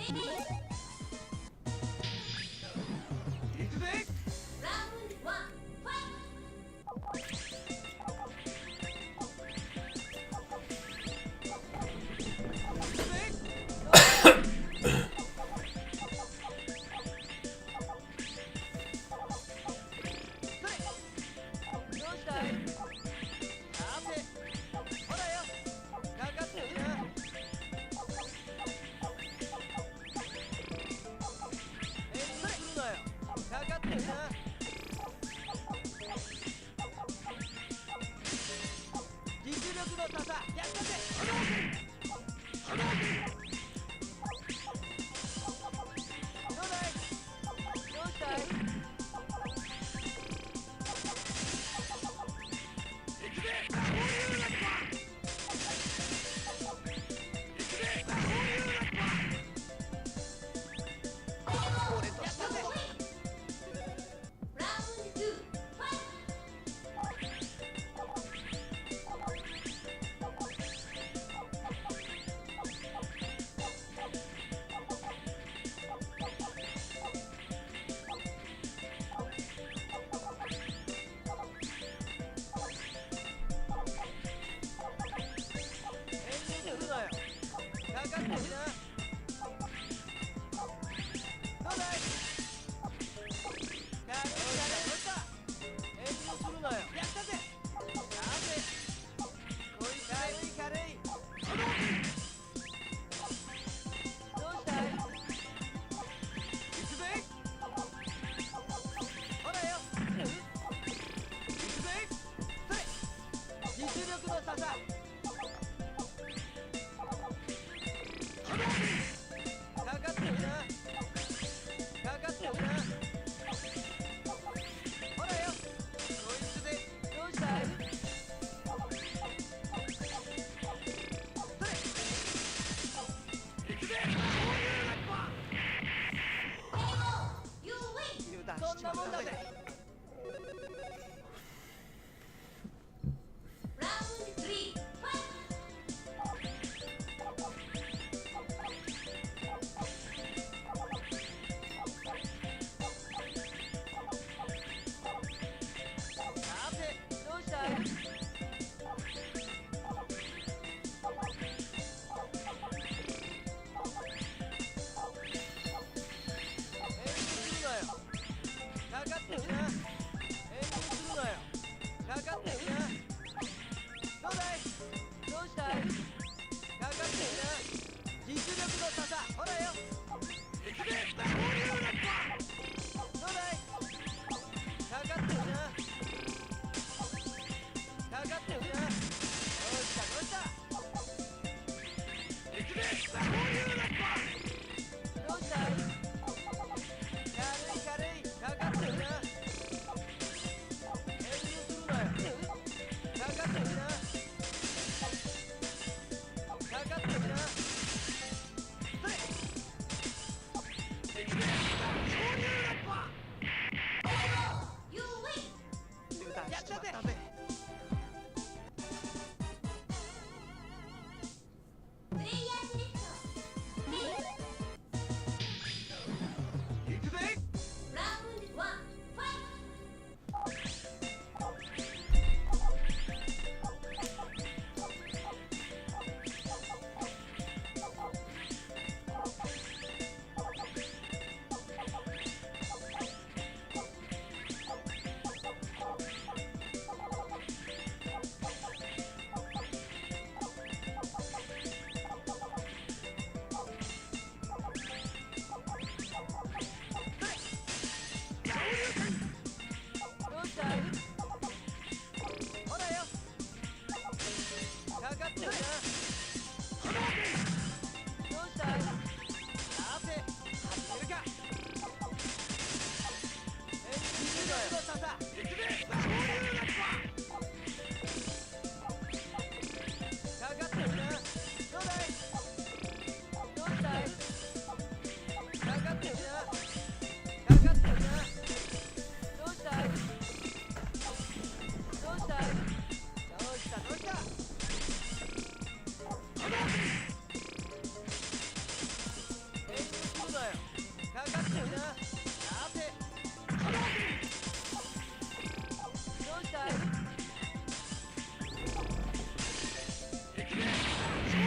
投入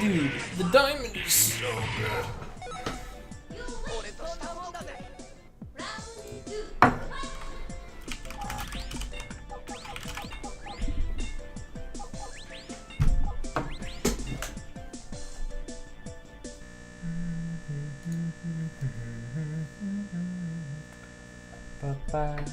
Dude, the diamond is so good. Bye-bye.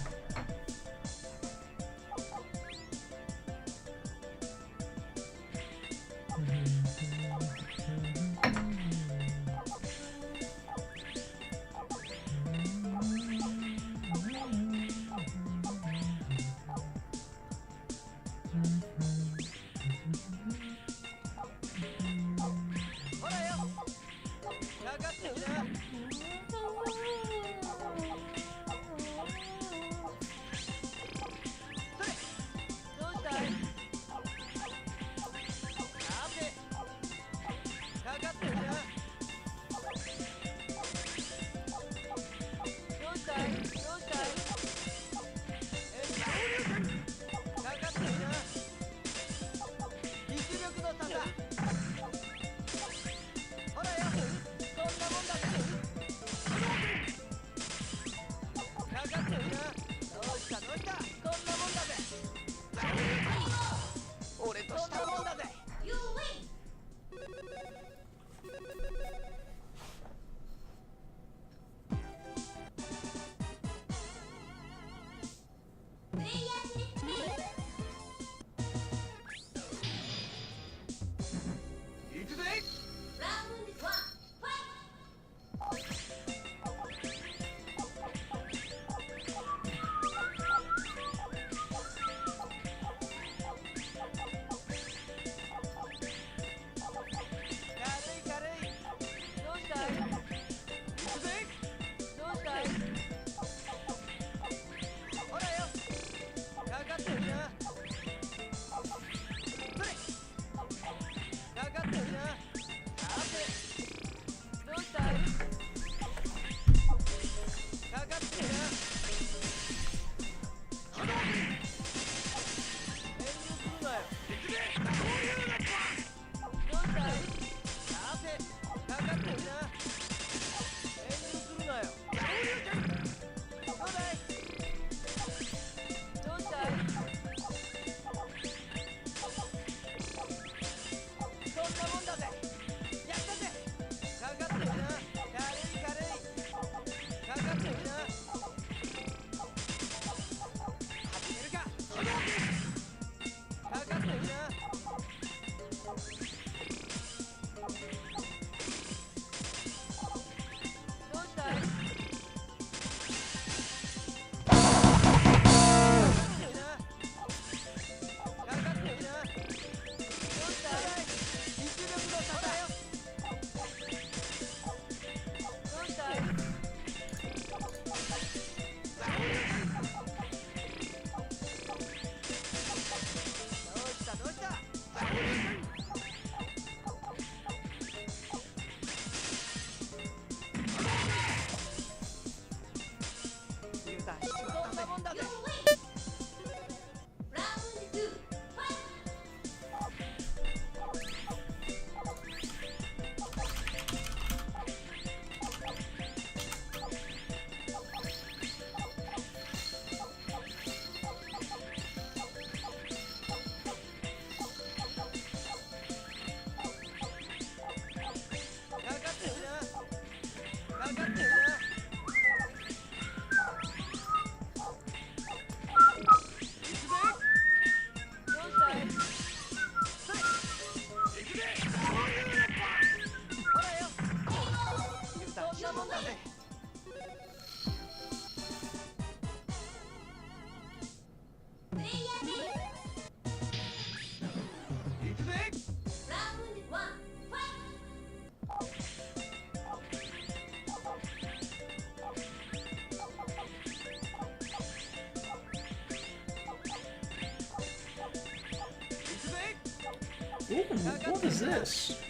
Ooh, what is this?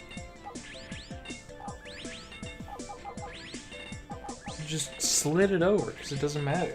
Just slid it over because it doesn't matter.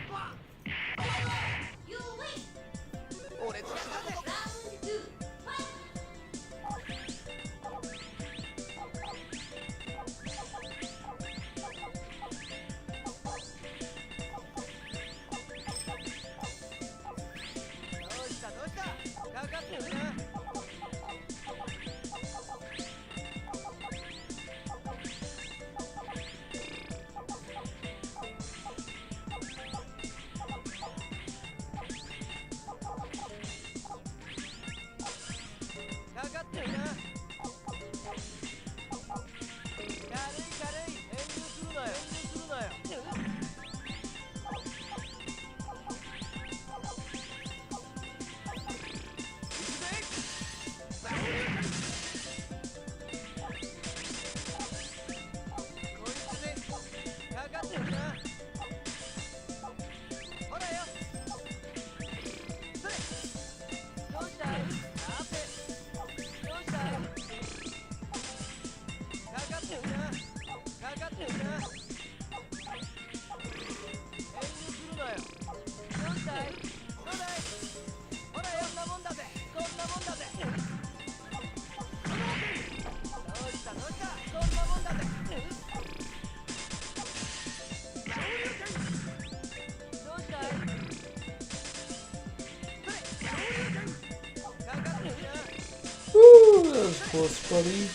こ close, buddy.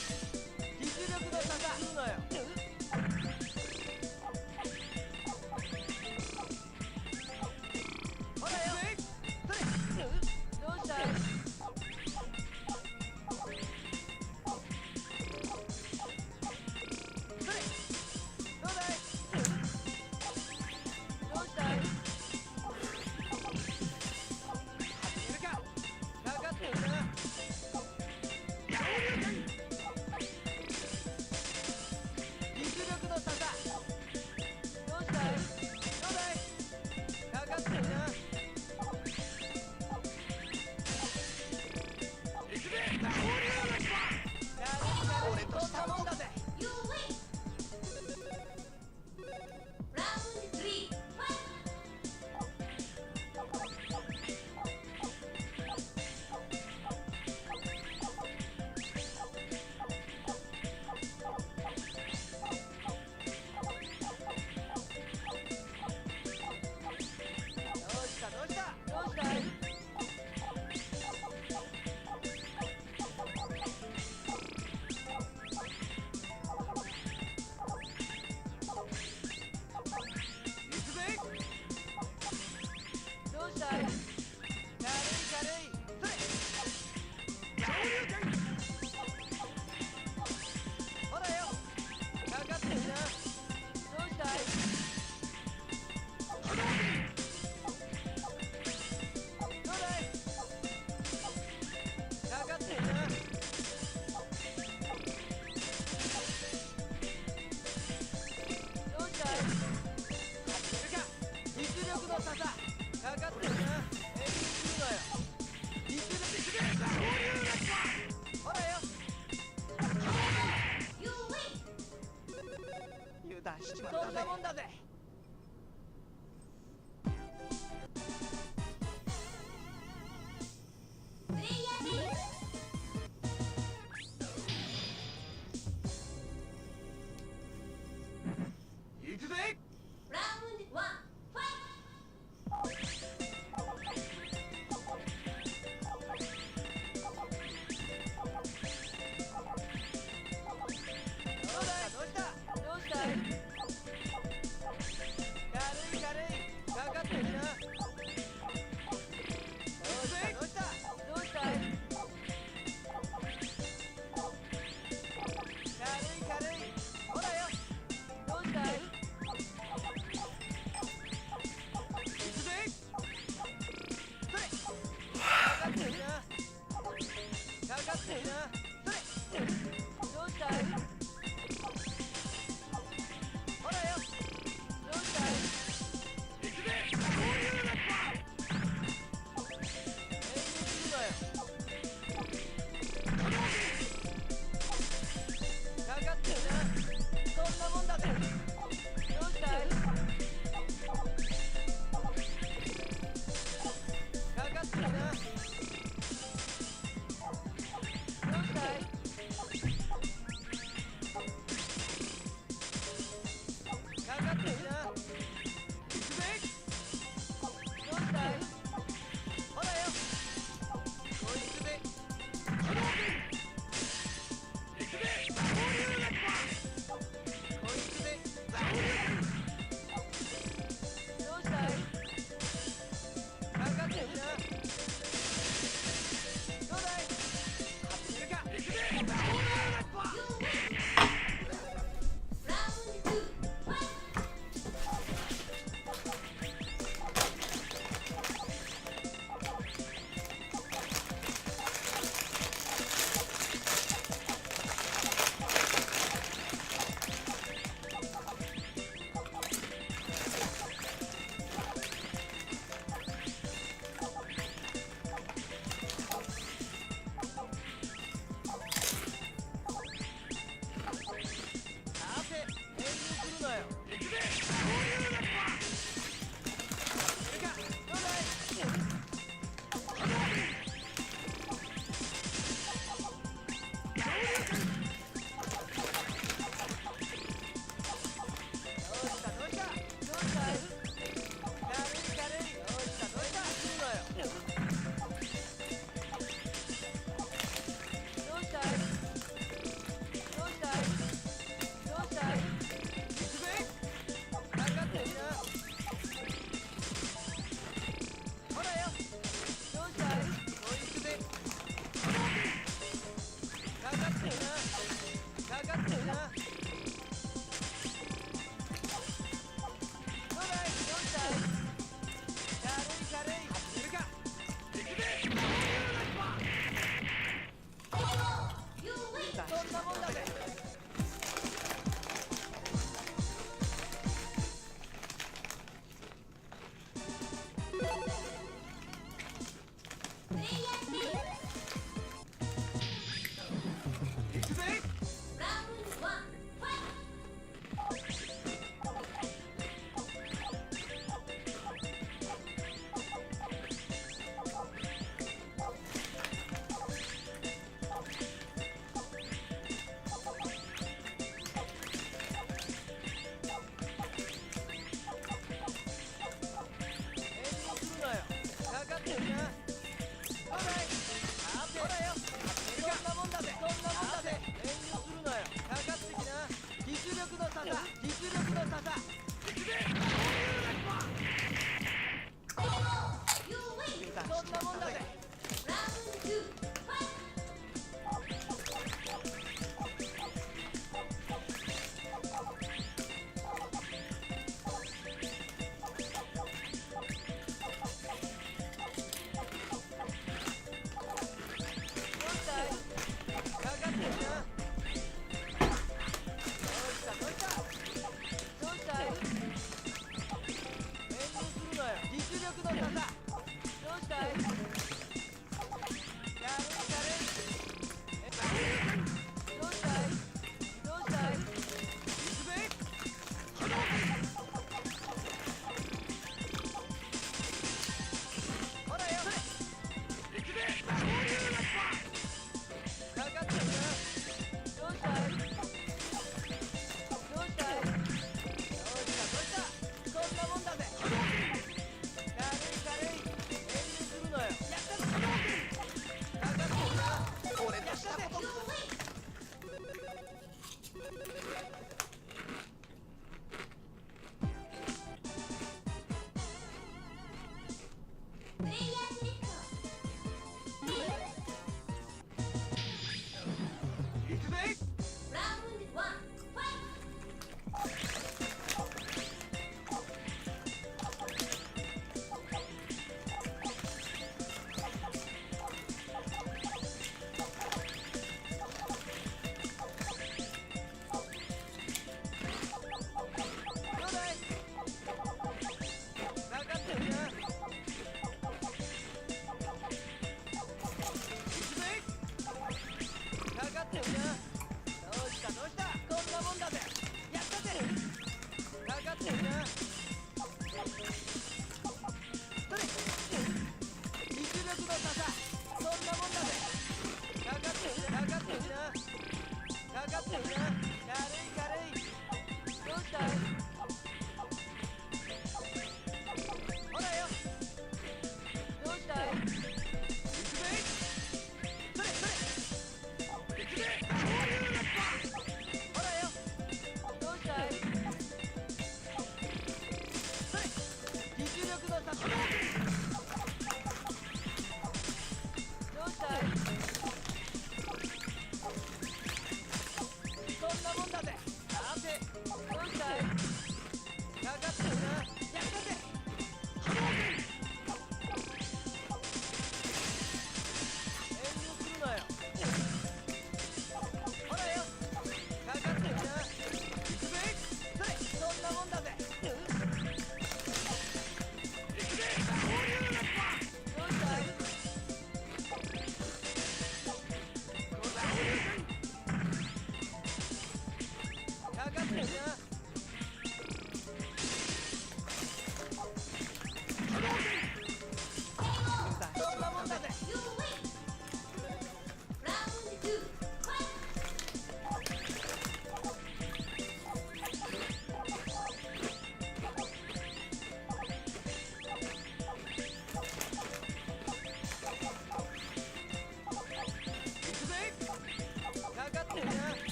こ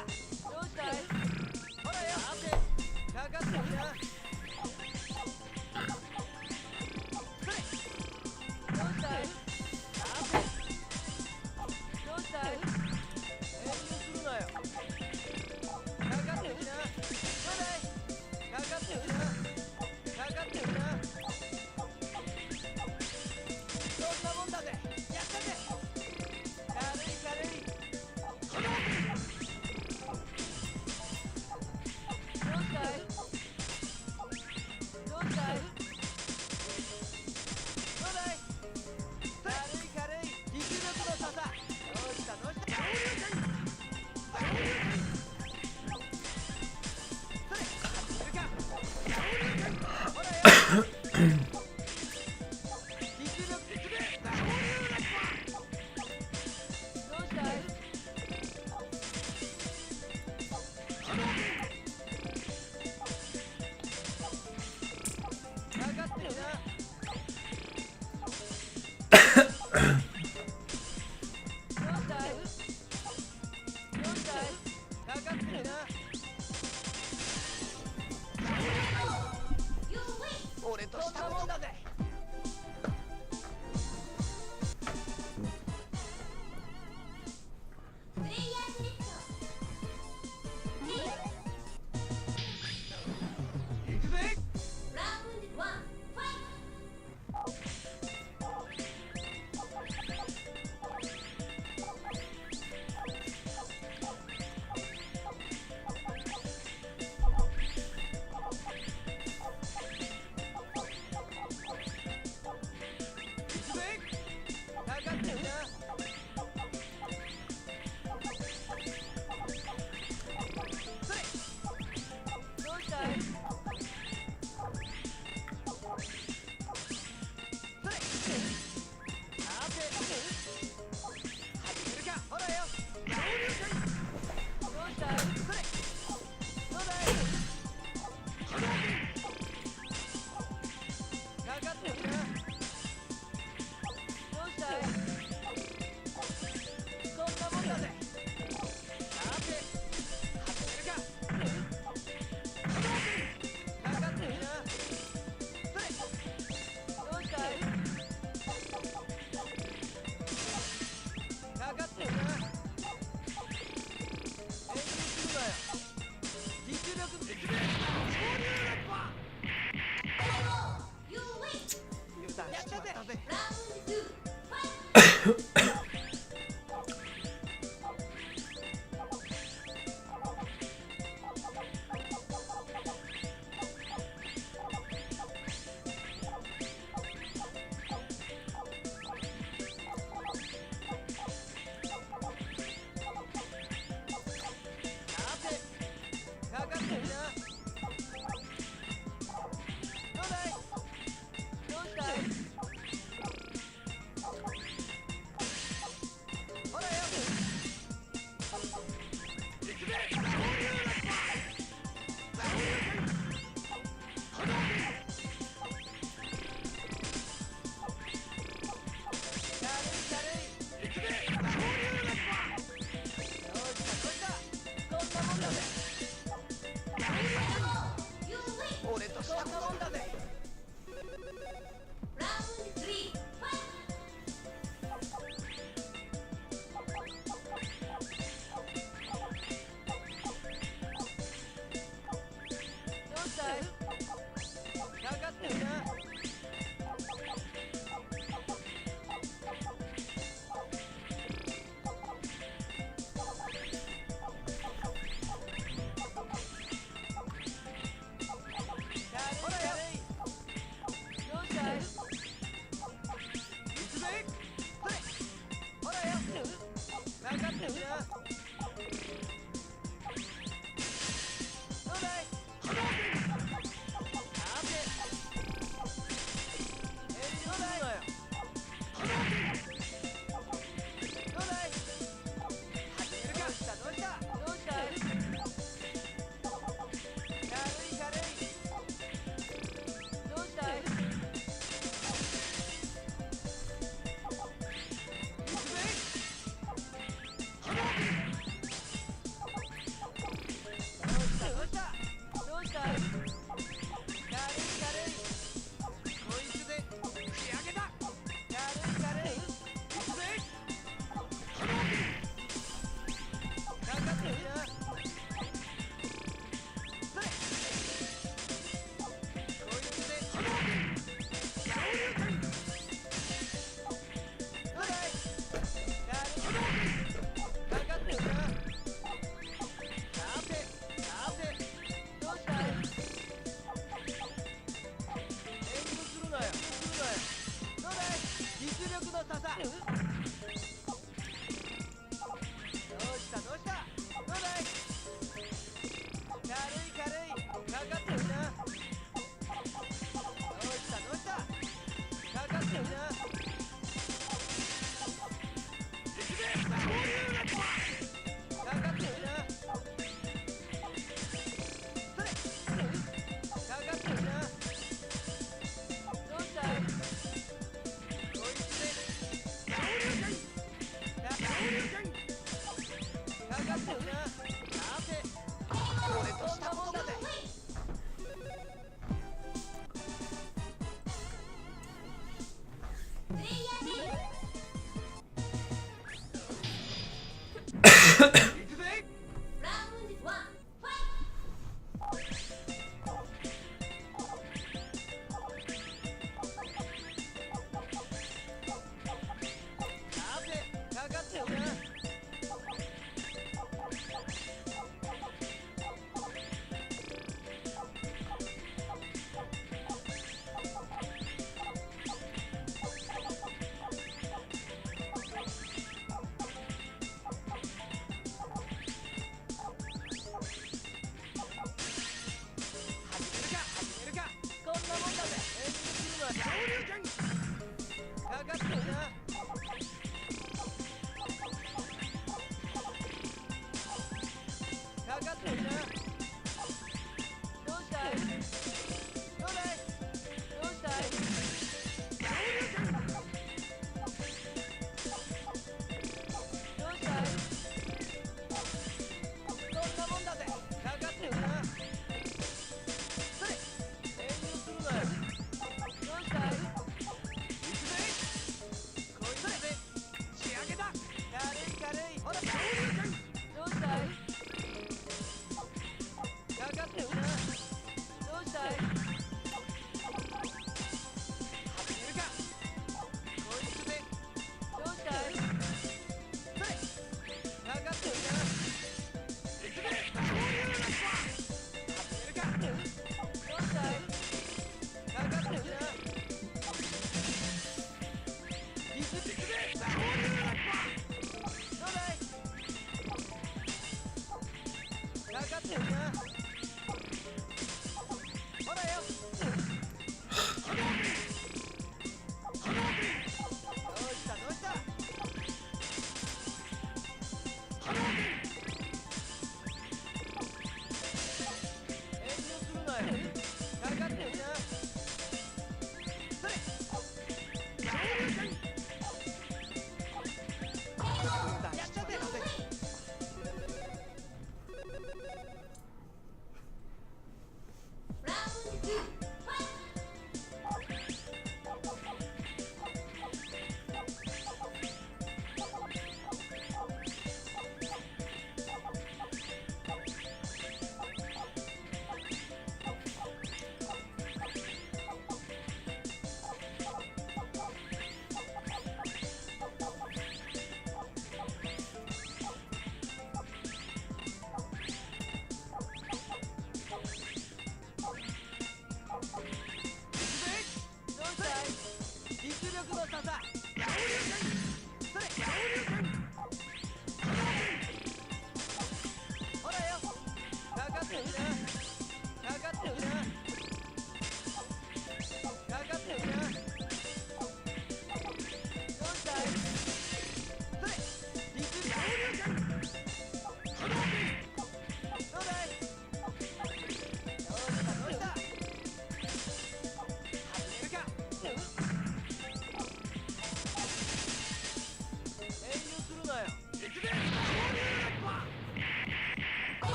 こ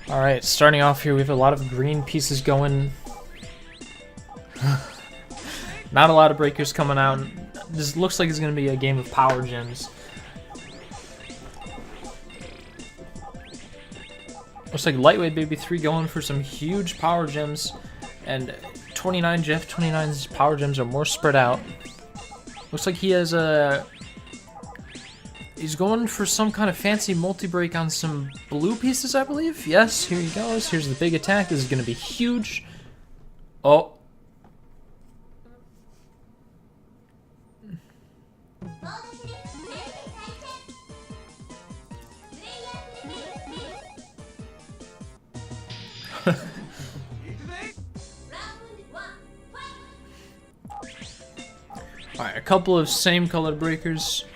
Alright, starting off here, we have a lot of green pieces going. Not a lot of breakers coming out. This looks like it's going to be a game of power gems. Looks like lightweightbabi3 going for some huge power gems, and 29jeff29's power gems are more spread out. Looks like he has a... He's going for some kind of fancy multi-break on some blue pieces, I believe. Yes, here he goes. Here's the big attack. This is going to be huge. Oh. Alright, a couple of same colored breakers.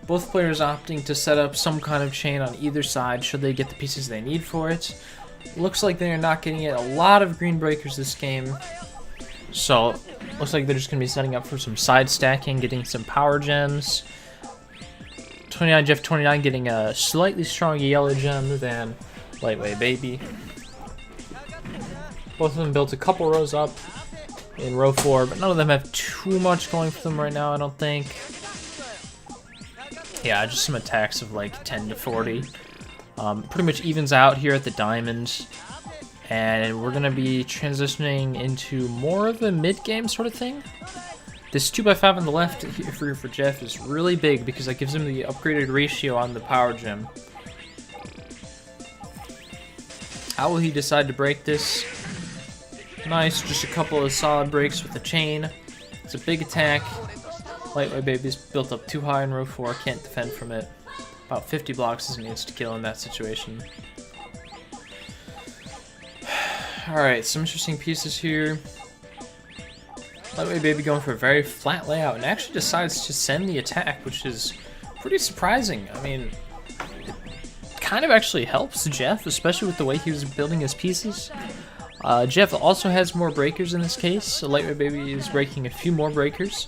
Both players opting to set up some kind of chain on either side should they get the pieces they need for it. Looks like they are not getting a lot of green breakers this game. So, Looks like they're just going to be setting up for some side stacking, getting some power gems. 29jeff29 getting a slightly stronger yellow gem than Lightweight Baby. Both of them built a couple rows up in row 4, but none of them have too much going for them right now, I don't think. Yeah, just some attacks of like 10 to 40. Pretty much evens out here at the diamond. And we're going to be transitioning into more of a mid-game sort of thing. This 2x5 on the left here for Jeff is really big because that gives him the upgraded ratio on the power gem. How will he decide to break this? Nice, just a couple of solid breaks with the chain. It's a big attack. Lightweight Baby's built up too high in row 4, can't defend from it. About 50 blocks is an insta-kill in that situation. Alright, some interesting pieces here. Lightweight Baby going for a very flat layout and actually decides to send the attack, which is pretty surprising. I mean, it kind of actually helps Jeff, especially with the way he was building his pieces. Jeff also has more breakers in this case, so Lightweight Baby is breaking a few more breakers.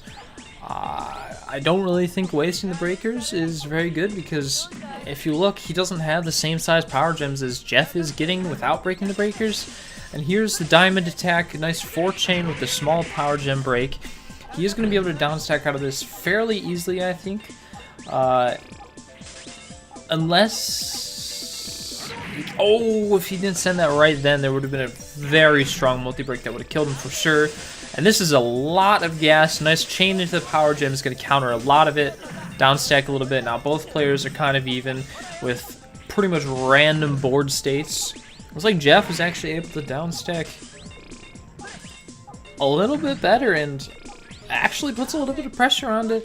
I don't really think wasting the breakers is very good because if you look, he doesn't have the same size power gems as Jeff is getting without breaking the breakers. And here's the diamond attack, a nice 4-chain with a small power gem break. He is going to be able to downstack out of this fairly easily, I think. Unless... Oh, if he didn't send that right then, there would have been a very strong multi-break that would have killed him for sure. And this is a lot of gas. Nice chain into the power gem is going to counter a lot of it. Downstack a little bit. Now both players are kind of even with pretty much random board states. Looks like Jeff was actually able to downstack a little bit better and actually puts a little bit of pressure onto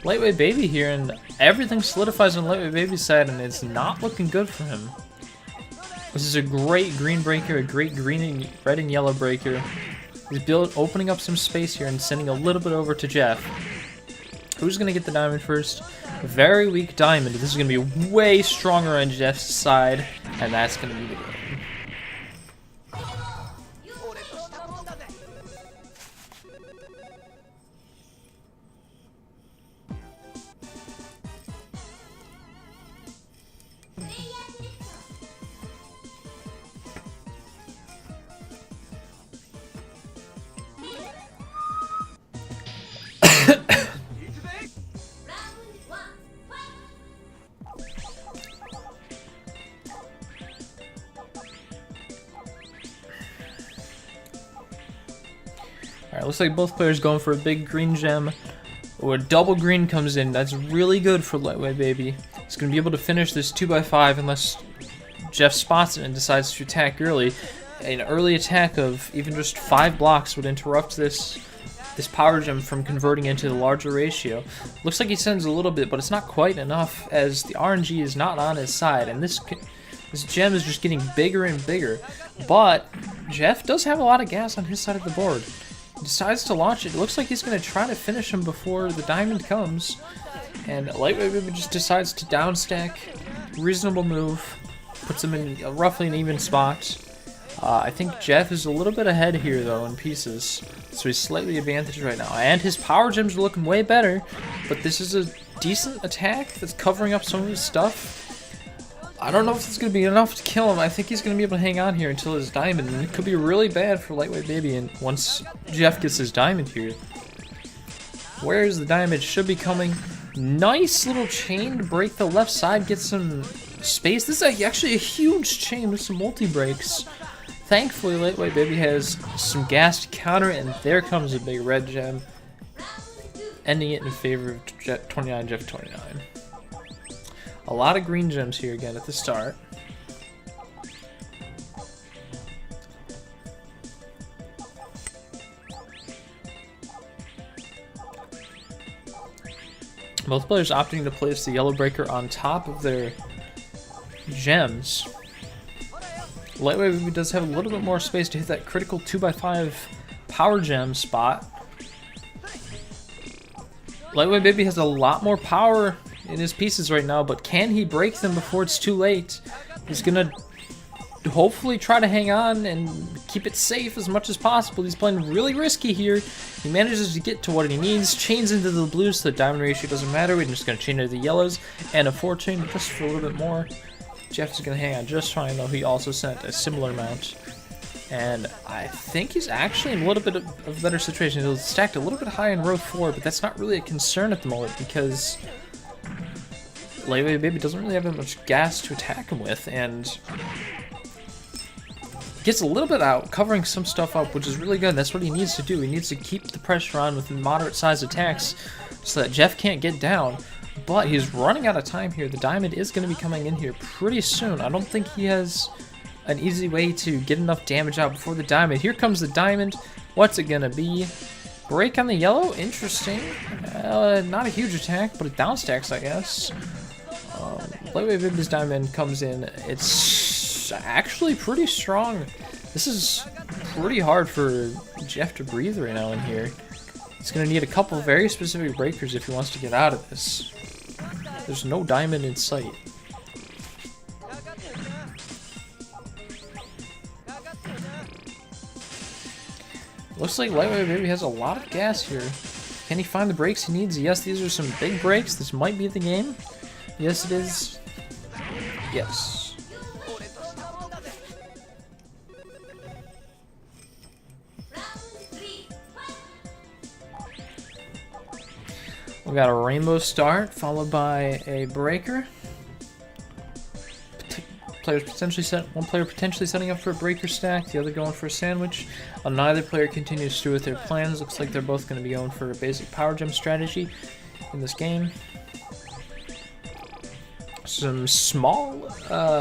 Lightweight Baby here, and everything solidifies on Lightweight Baby's side, and it's not looking good for him. This is a great green breaker, a great green and red and yellow breaker. He's opening up some space here and sending a little bit over to Jeff. Who's going to get the diamond first? A very weak diamond. This is going to be way stronger on Jeff's side, and that's going to be the game. Alright, looks like both players going for a big green gem. Or a double green comes in. That's really good for Lightweight Baby. He's going to be able to finish this 2x5 unless Jeff spots it and decides to attack early. An early attack of even just 5 blocks would interrupt this power gem from converting into the larger ratio. Looks like he sends a little bit, but it's not quite enough as the RNG is not on his side, and this gem is just getting bigger and bigger. But Jeff does have a lot of gas on his side of the board. He decides to launch it. It looks like he's going to try to finish him before the diamond comes, and Lightweight Baby just decides to downstack. Reasonable move. Puts him in roughly an even spot. I think Jeff is a little bit ahead here, though, in pieces. So he's slightly advantaged right now. And his power gems are looking way better. But this is a decent attack that's covering up some of his stuff. I don't know if it's going to be enough to kill him. I think he's going to be able to hang on here until his diamond. And it could be really bad for Lightweight Baby. And once Jeff gets his diamond here. Where's the diamond? Should be coming. Nice little chain to break the left side. Get some space. This is actually a huge chain with some multi-breaks. Thankfully, Lightweight Baby has some gas to counter it, and there comes a big red gem, ending it in favor of 29jeff29. A lot of green gems here again at the start. Both players opting to place the yellow breaker on top of their gems. Lightweight Baby does have a little bit more space to hit that critical 2x5 power gem spot. Lightweight Baby has a lot more power in his pieces right now, but can he break them before it's too late? He's gonna hopefully try to hang on and keep it safe as much as possible. He's playing really risky here. He's He manages to get to what he needs, chains into the blues so the diamond ratio doesn't matter. We're just going to chain into the yellows and a 4 chain just for a little bit more. Jeff is going to hang on just fine, though he also sent a similar amount. And I think he's actually in a little bit of a better situation. He's stacked a little bit high in row 4, but that's not really a concern at the moment because Lightweight Baby doesn't really have that much gas to attack him with, and gets a little bit out, covering some stuff up, which is really good. That's what he needs to do. He needs to keep the pressure on with moderate-sized attacks so that Jeff can't get down. But he's running out of time here. The diamond is going to be coming in here pretty soon. I don't think he has an easy way to get enough damage out before the diamond. Here comes the diamond. What's it going to be? Break on the yellow? Interesting. Not a huge attack, but it downstacks, I guess. Lightweight Baby's diamond comes in. It's actually pretty strong. This is pretty hard for Jeff to breathe right now in here. He's going to need a couple very specific breakers if he wants to get out of this. There's no diamond in sight. Looks like Lightweight Baby has a lot of gas here. Can he find the breaks he needs? Yes, these are some big breaks. This might be the game. Yes, it is. Yes. We got a rainbow start followed by a breaker. One player potentially setting up for a breaker stack, the other going for a sandwich. Neither player continues through with their plans. Looks like they're both going to be going for a basic power gem strategy in this game. Some small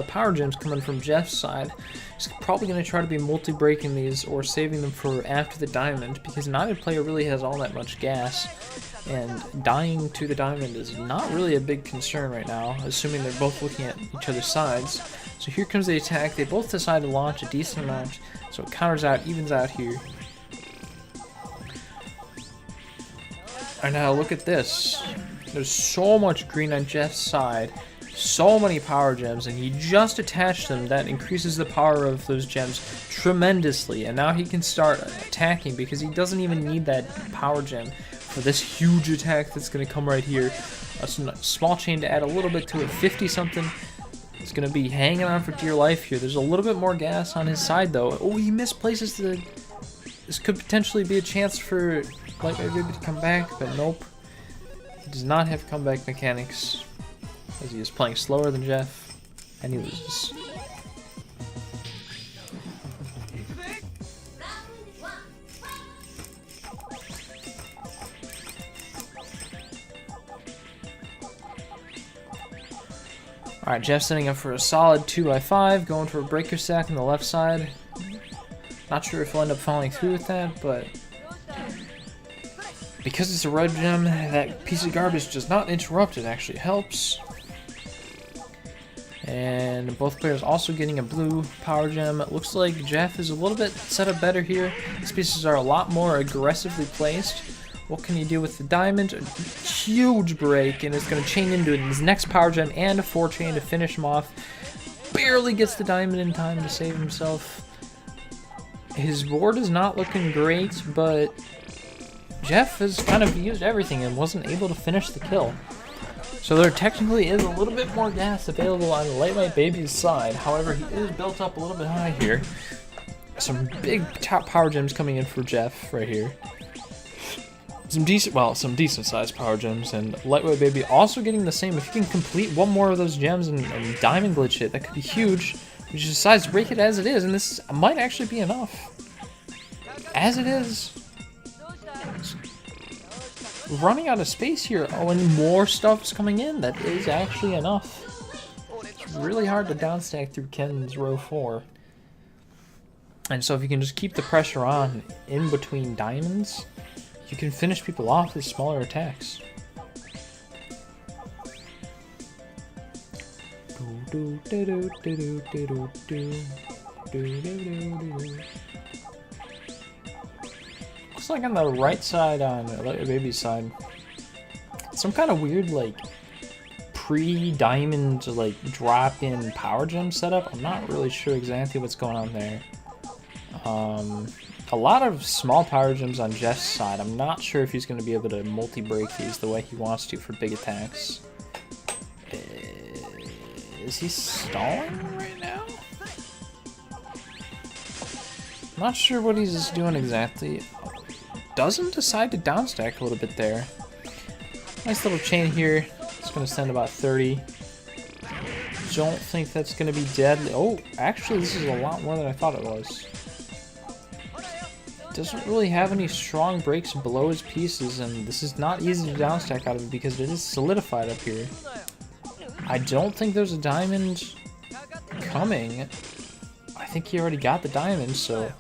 power gems coming from Jeff's side. He's probably going to try to be multi-breaking these or saving them for after the diamond because neither player really has all that much gas. And dying to the diamond is not really a big concern right now, assuming they're both looking at each other's sides. So here comes the attack. They both decide to launch a decent amount, so it counters out, evens out here. And now look at this. There's so much green on Jeff's side, so many power gems, and he just attached them. That increases the power of those gems tremendously, and now he can start attacking because he doesn't even need that power gem for this huge attack that's going to come right here. A small chain to add a little bit to it, 50 something. It's going to be hanging on for dear life here. There's a little bit more gas on his side though. Oh, he misplaces the... This could potentially be a chance for Lightweight Baby to come back, but nope. He does not have comeback mechanics as he is playing slower than Jeff, and he loses. Alright, Jeff setting up for a solid 2x5, going for a breaker stack on the left side. Not sure if he'll end up following through with that, but because it's a red gem, that piece of garbage does not interrupt, it actually helps. And both players also getting a blue power gem. It looks like Jeff is a little bit set up better here. These pieces are a lot more aggressively placed. What can he do with the diamond? A huge break, and it's going to chain into his next power gem and a 4 chain to finish him off. Barely gets the diamond in time to save himself. His board is not looking great, but Jeff has kind of used everything and wasn't able to finish the kill. So there technically is a little bit more gas available on Lightweight Baby's side. However, he is built up a little bit high here. Some big top power gems coming in for Jeff right here. Some decent sized power gems, and Lightweight Baby also getting the same. If you can complete one more of those gems and diamond glitch it, that could be huge. He just decides to break it as it is, and this might actually be enough. As it is, running out of space here. Oh, and more stuff's coming in. That is actually enough. It's really hard to downstack through Ken's row 4. And so if you can just keep the pressure on in between diamonds, you can finish people off with smaller attacks. Looks like on the right side, on Lightweight Baby's side, some kind of weird like pre-diamond like drop-in power gem setup. I'm not really sure exactly what's going on there. A lot of small power gems on Jeff's side. I'm not sure if he's going to be able to multi-break these the way he wants to for big attacks. Is he stalling right now? Not sure what he's doing exactly. Doesn't decide to downstack a little bit there. Nice little chain here. It's going to send about 30. Don't think that's going to be deadly. Oh, actually, this is a lot more than I thought it was. Doesn't really have any strong breaks below his pieces, and this is not easy to downstack out of it because it is solidified up here. I don't think there's a diamond coming. I think he already got the diamond, so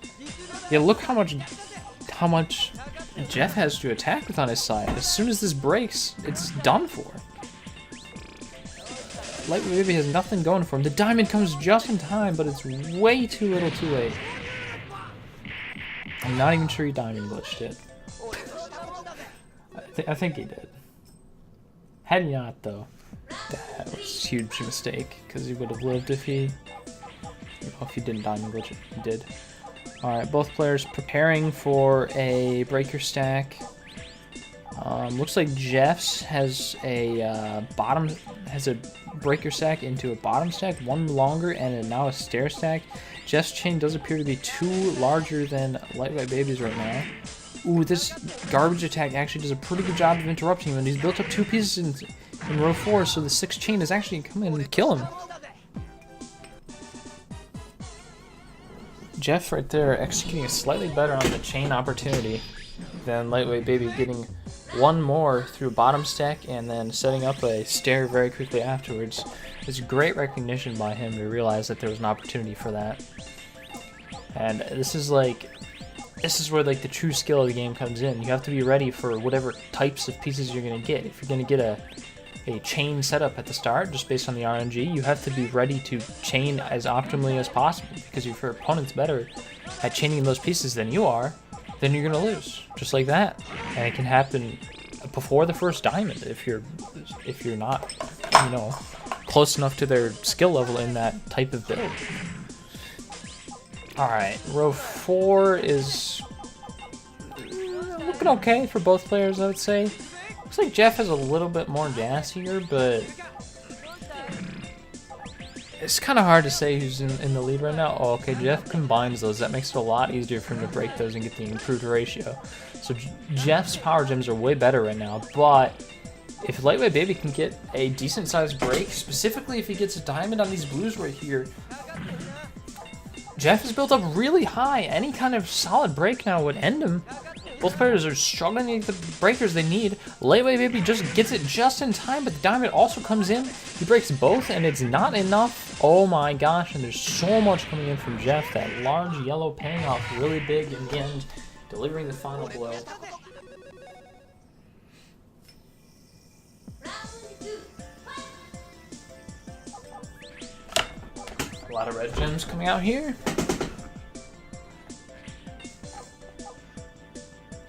yeah, look how much Jeff has to attack with on his side. As soon as this breaks, it's done for. Lightweight Baby has nothing going for him. The diamond comes just in time, but it's way too little too late. I'm not even sure he diamond glitched it. I think he did. Had he not, though, that was a huge mistake, because he would have lived if he, if he didn't diamond glitch it. He did. Alright, both players preparing for a breaker stack. Looks like Jeff's has a breaker stack into a bottom stack, one longer, and now a stair stack. Jeff's chain does appear to be two larger than Lightweight Baby's right now. Ooh, this garbage attack actually does a pretty good job of interrupting him, and he's built up 2 pieces in row 4, so the 6th chain is actually coming and kill him. Jeff right there executing slightly better on the chain opportunity than Lightweight Baby, getting one more through bottom stack and then setting up a stair very quickly afterwards. It's great recognition by him to realize that there was an opportunity for that. And this is where like the true skill of the game comes in. You have to be ready for whatever types of pieces you're going to get. If you're going to get a chain setup at the start just based on the RNG, you have to be ready to chain as optimally as possible, because if your opponent's better at chaining those pieces than you are, then you're gonna lose, just like that. And it can happen before the first diamond if you're not, close enough to their skill level in that type of build. All right, row 4 is looking okay for both players, I would say. Looks like Jeff has a little bit more gas here, but it's kind of hard to say who's in the lead right now. Oh, okay, Jeff combines those. That makes it a lot easier for him to break those and get the improved ratio. So Jeff's power gems are way better right now, but if Lightweight Baby can get a decent sized break, specifically if he gets a diamond on these blues right here, Jeff is built up really high. Any kind of solid break now would end him. Both players are struggling to get the breakers they need. Lightweight Baby just gets it just in time, but the diamond also comes in. He breaks both, and it's not enough. Oh my gosh, and there's so much coming in from Jeff. That large yellow paying off really big in the end, delivering the final blow. A lot of red gems coming out here.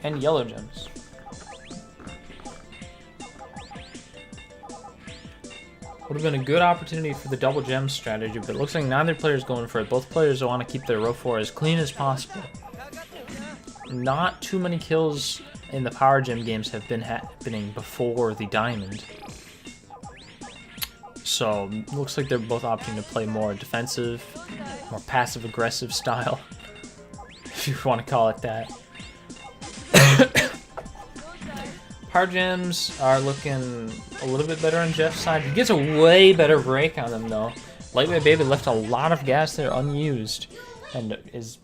And yellow gems. Would have been a good opportunity for the double gem strategy, but it looks like neither player is going for it. Both players want to keep their row 4 as clean as possible. Not too many kills in the power gem games have been happening before the diamond. So looks like they're both opting to play more defensive, more passive aggressive style, if you want to call it that. Power gems are looking a little bit better on Jeff's side. He gets a way better break on them though. Lightweight Baby left a lot of gas there unused and is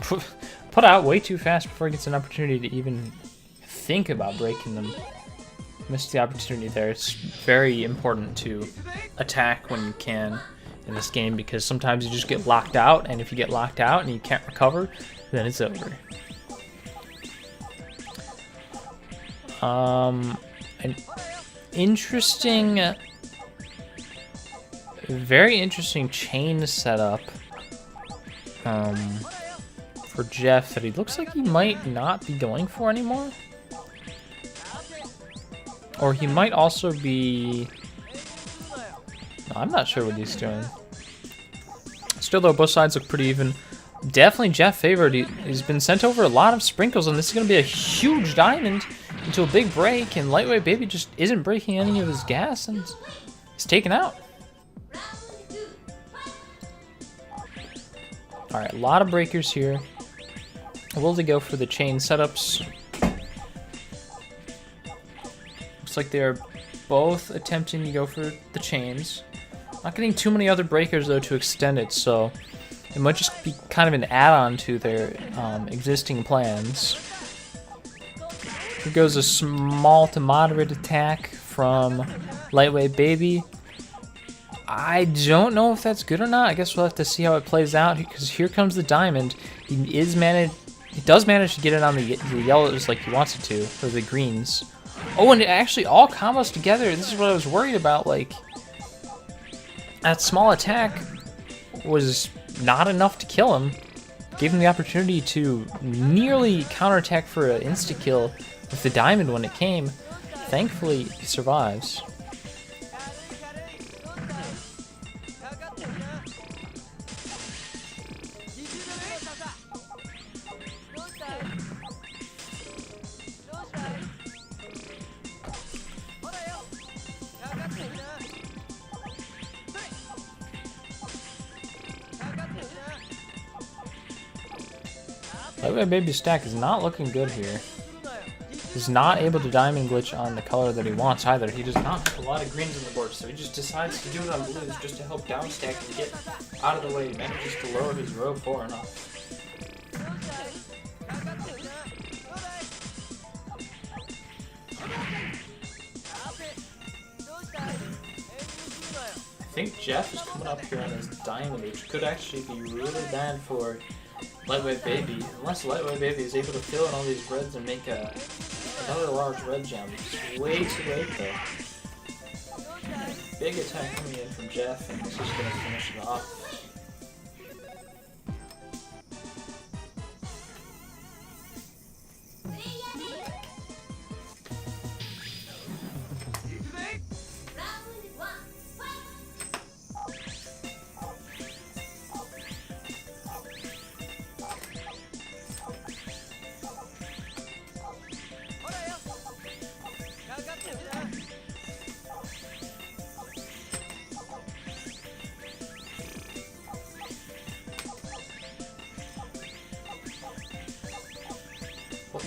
put out way too fast before he gets an opportunity to even think about breaking them. Missed the opportunity there. It's very important to attack when you can in this game, because sometimes you just get locked out, and if you get locked out and you can't recover, then it's over. An interesting, very interesting chain setup for Jeff that he looks like he might not be going for anymore. Or he might also be... No, I'm not sure what he's doing. Still though, both sides look pretty even. definitely Jeff favored. He's been sent over a lot of sprinkles, and this is going to be a huge diamond into a big break, and Lightweight Baby just isn't breaking any of his gas, and he's taken out. Alright, a lot of breakers here. Will they go for the chain setups? Looks like they're both attempting to go for the chains. Not getting too many other breakers, though, to extend it, so it might just be kind of an add-on to their existing plans. Here goes a small to moderate attack from Lightweight Baby. I don't know if that's good or not. I guess we'll have to see how it plays out, because here comes the diamond. He does manage to get it on the yellows like he wants it to, or the greens. Oh, and it actually all combos together. This is what I was worried about. Like, that small attack was not enough to kill him. Gave him the opportunity to nearly counterattack for an insta-kill with the diamond when it came. Thankfully, he survives. Lightweight Baby's stack is not looking good here. He's not able to diamond glitch on the color that he wants either. He does not have a lot of greens on the board, so he just decides to do it on blues just to help down stack and get out of the way. He manages to lower his row 4 enough. I think Jeff is coming up here on his diamond, which could actually be really bad for Lightweight Baby, unless Lightweight Baby is able to fill in all these reds and make another large red gem. It's way too late though. Big attack coming in from Jeff, and this is going to finish it off.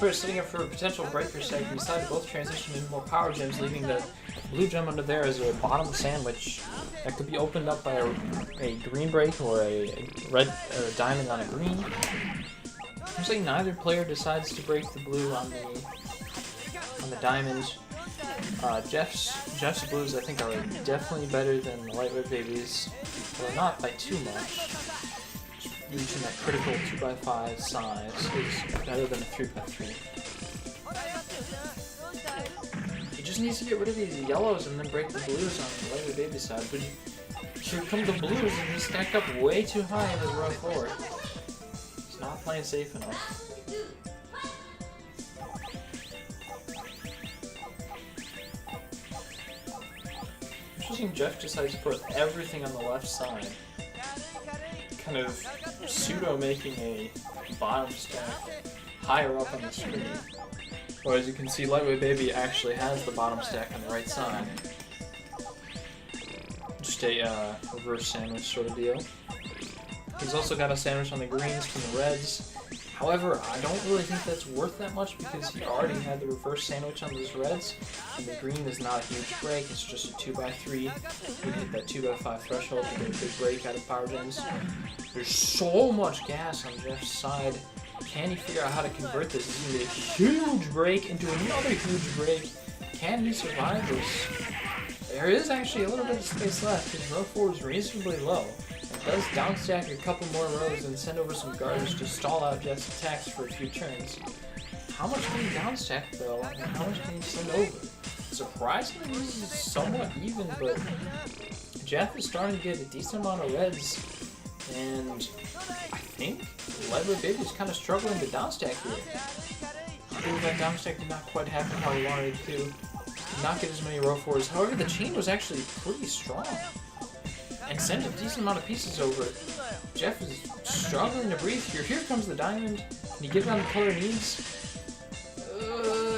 We're sitting up for a potential breaker set. We decided to both transition into more power gems, leaving the blue gem under there as a bottom sandwich that could be opened up by a green break or a red or a diamond on a green. Seems like neither player decides to break the blue on the diamond. Jeff's blues I think are definitely better than the Lightweight Baby's, but not by too much. Reaching that critical 2x5 size is better than a 3x3. He just needs to get rid of these yellows and then break the blues on the Lightweight Baby side. But here come the blues, and he's stacked up way too high in his row 4. He's not playing safe enough. Interesting, Jeff decides to put everything on the left side. Kind of pseudo making a bottom stack higher up on the screen. Or as you can see, Lightweight Baby actually has the bottom stack on the right side. Just a reverse sandwich sort of deal. He's also got a sandwich on the greens from the reds. However, I don't really think that's worth that much because he already had the reverse sandwich on those reds, and the green is not a huge break, it's just a 2x3. We hit that 2x5 threshold to get a big break out of power gems. There's so much gas on Jeff's side. Can he figure out how to convert this? He's going to get a huge break into another huge break. Can he survive this? There is actually a little bit of space left. His row 4 is reasonably low. It does downstack a couple more rows and send over some garbage to stall out Jeff's attacks for a few turns. How much can he downstack though, and how much can he send over? Surprisingly, this is somewhat even, but Jeff is starting to get a decent amount of reds, and I think Lightweight Baby is kind of struggling to downstack here. I think that downstack did not quite happen how he wanted it to. Did not get as many row 4s. However, the chain was actually pretty strong and sent a decent amount of pieces over Jeff is struggling to breathe here. Here comes the diamond. Can he get it on the color he needs?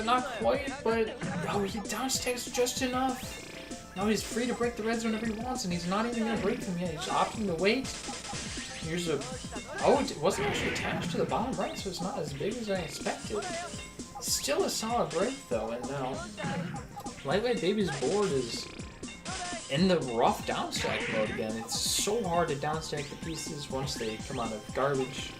Not quite, but oh, he downstacks just enough. Now he's free to break the reds whenever he wants, and he's not even going to break them yet. He's opting to wait. Here's a... Oh, it wasn't actually attached to the bottom right, so it's not as big as I expected. Still a solid break, though, and now Lightweight Baby's board is in the rough downstack mode again. It's so hard to downstack the pieces once they come out of garbage.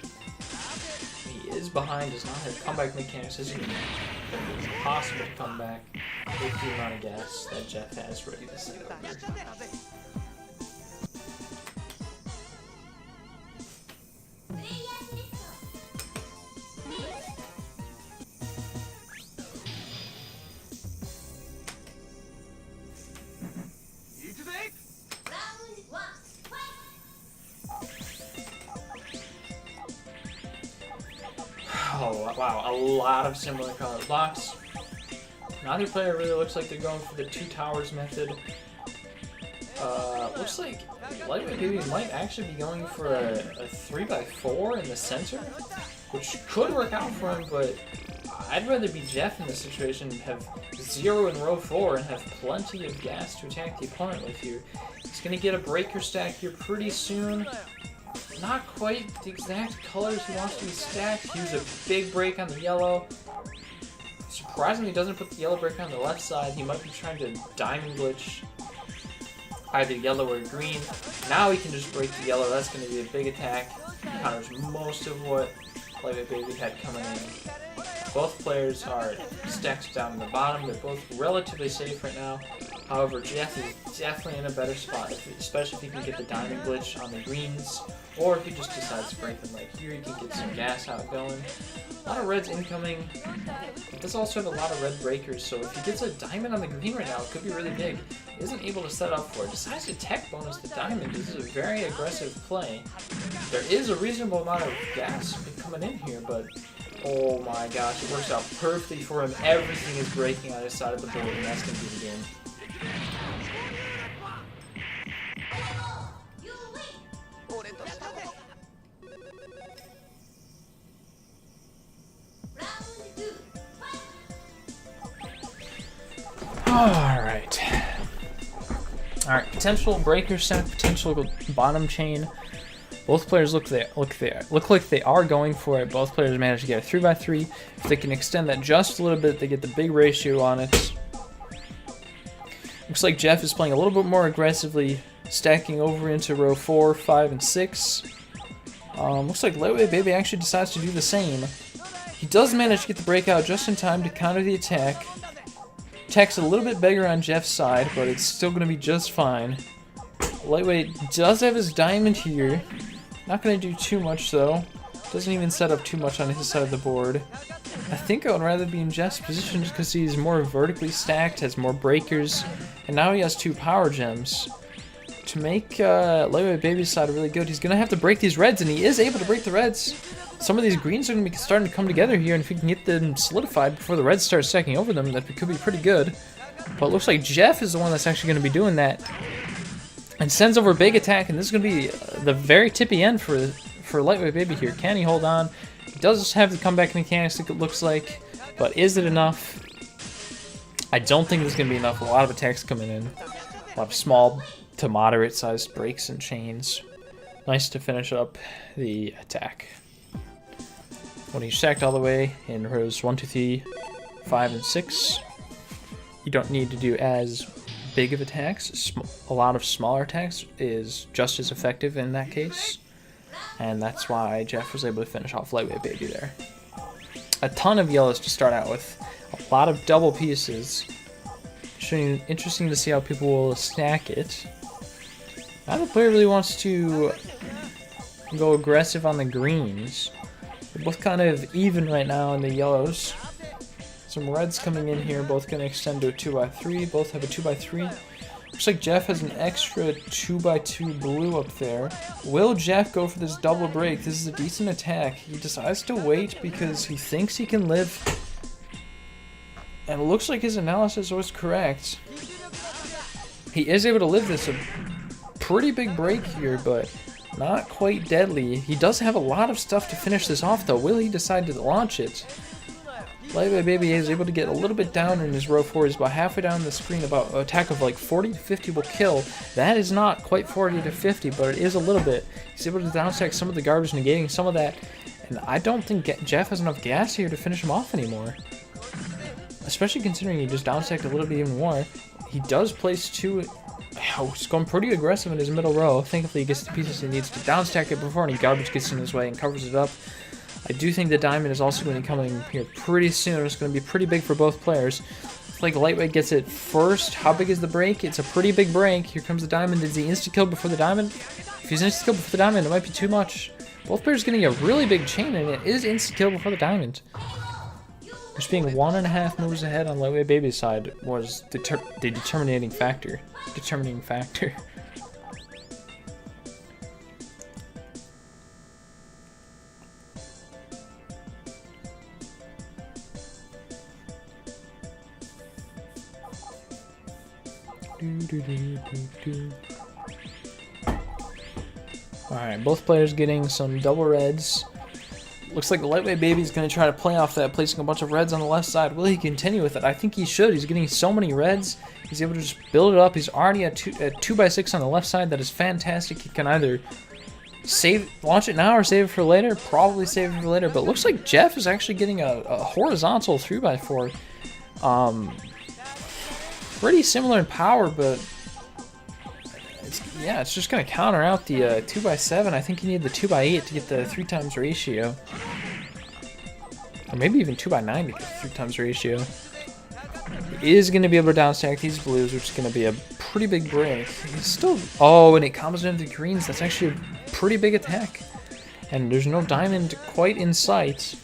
He is behind, does not have comeback mechanics. It's impossible to come back with the amount of gas that Jeff has ready to set over. Oh wow, a lot of similar colored blocks. Neither player really looks like they're going for the 2 towers method. Looks like Lightweight Baby might actually be going for a 3x4 in the center, which could work out for him, but I'd rather be Jeff in this situation and have 0 in row 4 and have plenty of gas to attack the opponent with here. He's going to get a breaker stack here pretty soon. Not quite the exact colors he wants to be stacked. Use a big break on the yellow. Surprisingly, he doesn't put the yellow break on the left side. He might be trying to diamond glitch either yellow or green. Now he can just break the yellow. That's going to be a big attack. Counters most of what Lightweight Baby had coming in. Both players are stacked down in the bottom. They're both relatively safe right now. However, Jeff is definitely in a better spot, especially if he can get the diamond glitch on the greens, or if he just decides to break them right here, he can get some gas out going. A lot of reds incoming. It does also have a lot of red breakers, so if he gets a diamond on the green right now, it could be really big. He isn't able to set up for it. Decides to tech bonus the diamond. This is a very aggressive play. There is a reasonable amount of gas coming in here, but oh my gosh, it works out perfectly for him. Everything is breaking on his side of the board, and that's going to be the game. Alright, potential breaker stack, potential bottom chain. Both players look like they are going for it. Both players manage to get a 3x3. If they can extend that just a little bit, they get the big ratio on it. Looks like Jeff is playing a little bit more aggressively, stacking over into row 4, 5, and 6. Looks like Lightweight Baby actually decides to do the same. He does manage to get the breakout just in time to counter the attack. Attack's a little bit bigger on Jeff's side, but it's still going to be just fine. Lightweight does have his diamond here. Not going to do too much though. Doesn't even set up too much on his side of the board. I think I would rather be in Jeff's position just because he's more vertically stacked, has more breakers, and now he has 2 power gems. To make Lightweight Baby's side really good, he's going to have to break these reds, and he is able to break the reds. Some of these greens are going to be starting to come together here, and if he can get them solidified before the reds start stacking over them, that could be pretty good. But it looks like Jeff is the one that's actually going to be doing that. And sends over a big attack, and this is going to be the very tippy end for Lightweight Baby here. Can he hold on? He does have the comeback mechanics, it looks like, but is it enough? I don't think there's going to be enough. A lot of attacks coming in. A lot of small to moderate sized breaks and chains. Nice to finish up the attack. When he's stacked all the way in rows 1, 2, 3, 5, and 6, you don't need to do as big of attacks. A lot of smaller attacks is just as effective in that case, and that's why Jeff was able to finish off Lightweight Baby there. A ton of yellows to start out with, a lot of double pieces. Interesting to see how people will stack it. Neither player really wants to go aggressive on the greens. They're both kind of even right now in the yellows. Some reds coming in here, both going to extend to a 2x3. Both have a 2x3. Looks like Jeff has an extra 2x2 blue up there. Will Jeff go for this double break? This is a decent attack. He decides to wait because he thinks he can live. And it looks like his analysis was correct. He is able to live this. A pretty big break here, but Not quite deadly. He does have a lot of stuff to finish this off, though. Will he decide to launch it? Lightweight Baby is able to get a little bit down in his row 4. He's about halfway down the screen. About an attack of like 40 to 50 will kill. That is not quite 40 to 50, but it is a little bit. He's able to downstack some of the garbage, negating some of that. And I don't think Jeff has enough gas here to finish him off anymore. Especially considering he just downstacked a little bit even more. He does place 2. Oh, he's going pretty aggressive in his middle row. Thankfully, he gets the pieces he needs to downstack it before any garbage gets in his way and covers it up. I do think the diamond is also going to be coming here pretty soon. It's going to be pretty big for both players. Looks like Lightweight gets it first. How big is the break? It's a pretty big break. Here comes the diamond. Is he insta-killed before the diamond? If he's insta-killed before the diamond, it might be too much. Both players getting a really big chain, and it is insta-killed before the diamond. Just being 1.5 moves ahead on Lightweight Baby's side was the determining factor. Alright, both players getting some double reds. Looks like the Lightweight Baby is going to try to play off that, placing a bunch of reds on the left side. Will he continue with it? I think he should. He's getting so many reds. He's able to just build it up. He's already at 2x6 on the left side. That is fantastic. He can either launch it now or save it for later. Probably save it for later. But it looks like Jeff is actually getting a horizontal 3x4. Pretty similar in power, but it's just going to counter out the 2x7. I think you need the 2x8 to get the 3x ratio. Or maybe even 2x9 to get the 3x ratio. He is going to be able to downstack these blues, which is going to be a pretty big break. He's still... Oh, and it combos into the greens. That's actually a pretty big attack. And there's no diamond quite in sight.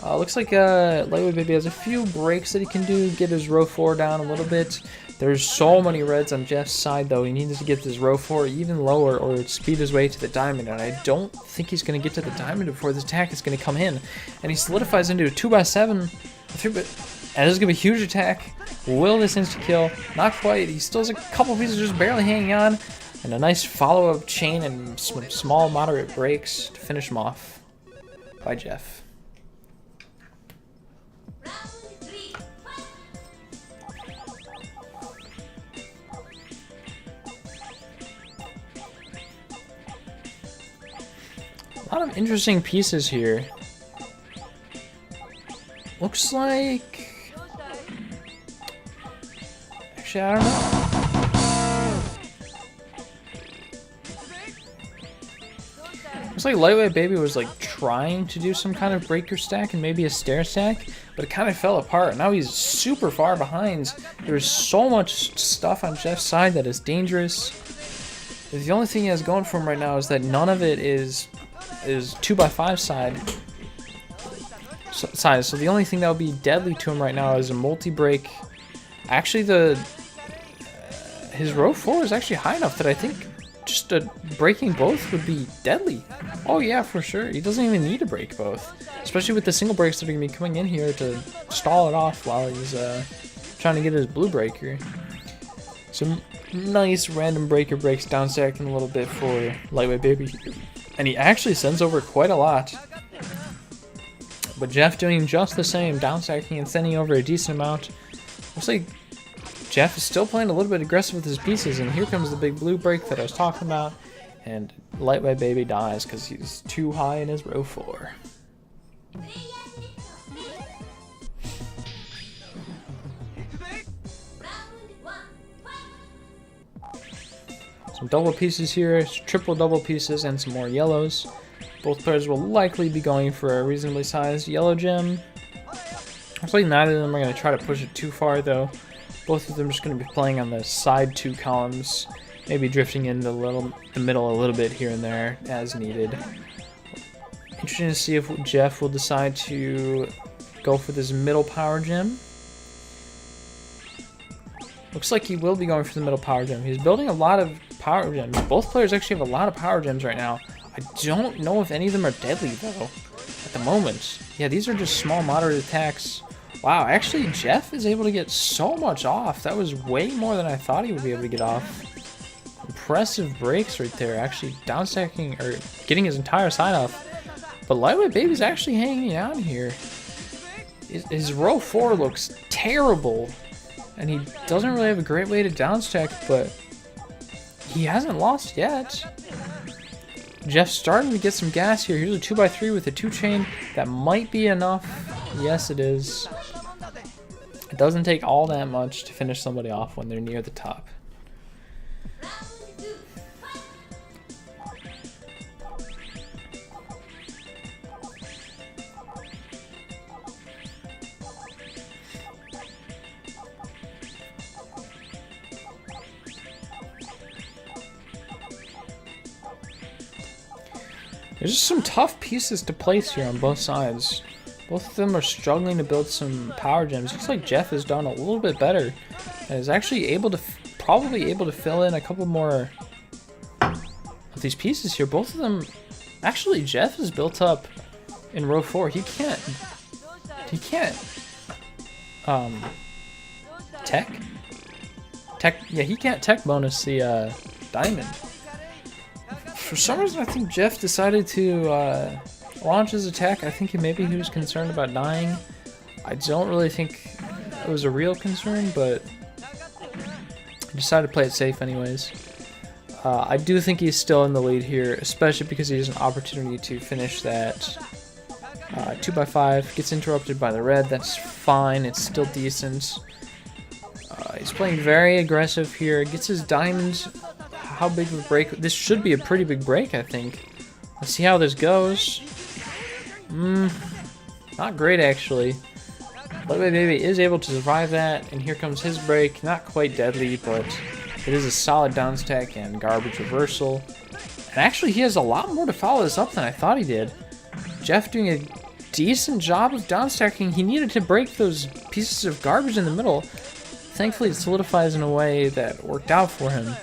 Looks like Lightweight Baby has a few breaks that he can do, get his row 4 down a little bit. There's so many reds on Jeff's side, though. He needs to get this row 4 even lower or speed his way to the diamond. And I don't think he's going to get to the diamond before this attack is going to come in. And he solidifies into a 2x7. And this is going to be a huge attack. Will this insta-kill? Not quite. He still has a couple pieces just barely hanging on. And a nice follow-up chain and some small, moderate breaks to finish him off by Jeff. A lot of interesting pieces here. Looks like... Actually, I don't know. Looks like Lightweight Baby was like trying to do some kind of breaker stack and maybe a stair stack, but it kind of fell apart. Now he's super far behind. There's so much stuff on Jeff's side that is dangerous. The only thing he has going for him right now is that none of it is 2x5 size. So the only thing that would be deadly to him right now is a multi-break. Actually, his row 4 is actually high enough that I think just breaking both would be deadly. Oh yeah, for sure. He doesn't even need to break both, especially with the single breaks that are going to be coming in here to stall it off while he's trying to get his blue breaker. Some nice random breaker breaks downstacking a little bit for Lightweight Baby. And he actually sends over quite a lot. But Jeff doing just the same, downstacking and sending over a decent amount. Looks like Jeff is still playing a little bit aggressive with his pieces, and here comes the big blue break that I was talking about. And Lightweight Baby dies because he's too high in his row 4. Some double pieces here, triple double pieces, and some more yellows. Both players will likely be going for a reasonably sized yellow gem. Looks like neither of them are going to try to push it too far, though. Both of them are just going to be playing on the side 2 columns, maybe drifting into the middle a little bit here and there as needed. Interesting to see if Jeff will decide to go for this middle power gem. Looks like he will be going for the middle power gem. He's building a lot of power gems. Both players actually have a lot of power gems right now. I don't know if any of them are deadly, though, at the moment. Yeah, these are just small, moderate attacks. Wow, actually, Jeff is able to get so much off. That was way more than I thought he would be able to get off. I'm impressive breaks right there, actually down stacking or getting his entire side off. But Lightweight Baby's actually hanging on here. His row 4 looks terrible, and he doesn't really have a great way to down stack, but he hasn't lost yet. Jeff's starting to get some gas here. Here's a 2x3 with a 2-chain. That might be enough. Yes, it is. It doesn't take all that much to finish somebody off when they're near the top. There's just some tough pieces to place here on both sides. Both of them are struggling to build some power gems. Looks like Jeff has done a little bit better and is actually able to, probably able to fill in a couple more of these pieces here. Both of them, actually Jeff is built up in row 4. He can't yeah, he can't tech bonus the diamond. For some reason, I think Jeff decided to launch his attack. I think maybe he was concerned about dying. I don't really think it was a real concern, but he decided to play it safe anyways. I do think he's still in the lead here, especially because he has an opportunity to finish that 2x5. Gets interrupted by the red. That's fine. It's still decent. He's playing very aggressive here. Gets his diamonds. How big of a break? This should be a pretty big break, I think. Let's see how this goes. Not great, actually. Lightweight Baby is able to survive that, and here comes his break. Not quite deadly, but it is a solid down stack and garbage reversal. And actually, he has a lot more to follow this up than I thought he did. Jeff doing a decent job of down stacking. He needed to break those pieces of garbage in the middle. Thankfully, it solidifies in a way that worked out for him.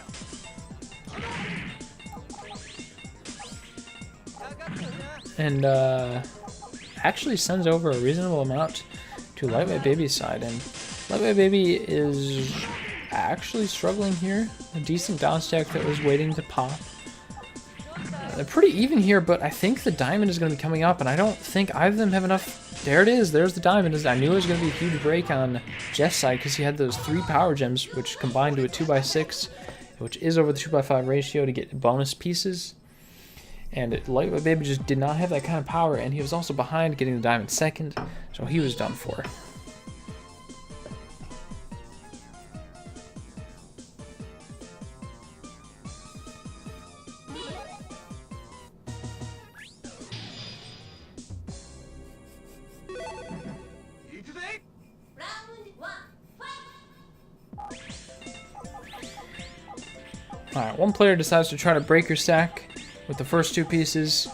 And actually sends over a reasonable amount to Lightweight Baby's side, and Lightweight Baby is actually struggling here. A decent down stack that was waiting to pop. They're pretty even here, but I think the diamond is going to be coming up, and I don't think either of them have enough. There it is. There's the diamond. I knew it was going to be a huge break on Jeff's side because he had those 3 power gems, which combined to a 2x6, which is over the 2x5 ratio to get bonus pieces. And Lightweight Baby just did not have that kind of power, and he was also behind getting the diamond second, so he was done for. Alright, one player decides to try to break your stack with the first 2 pieces,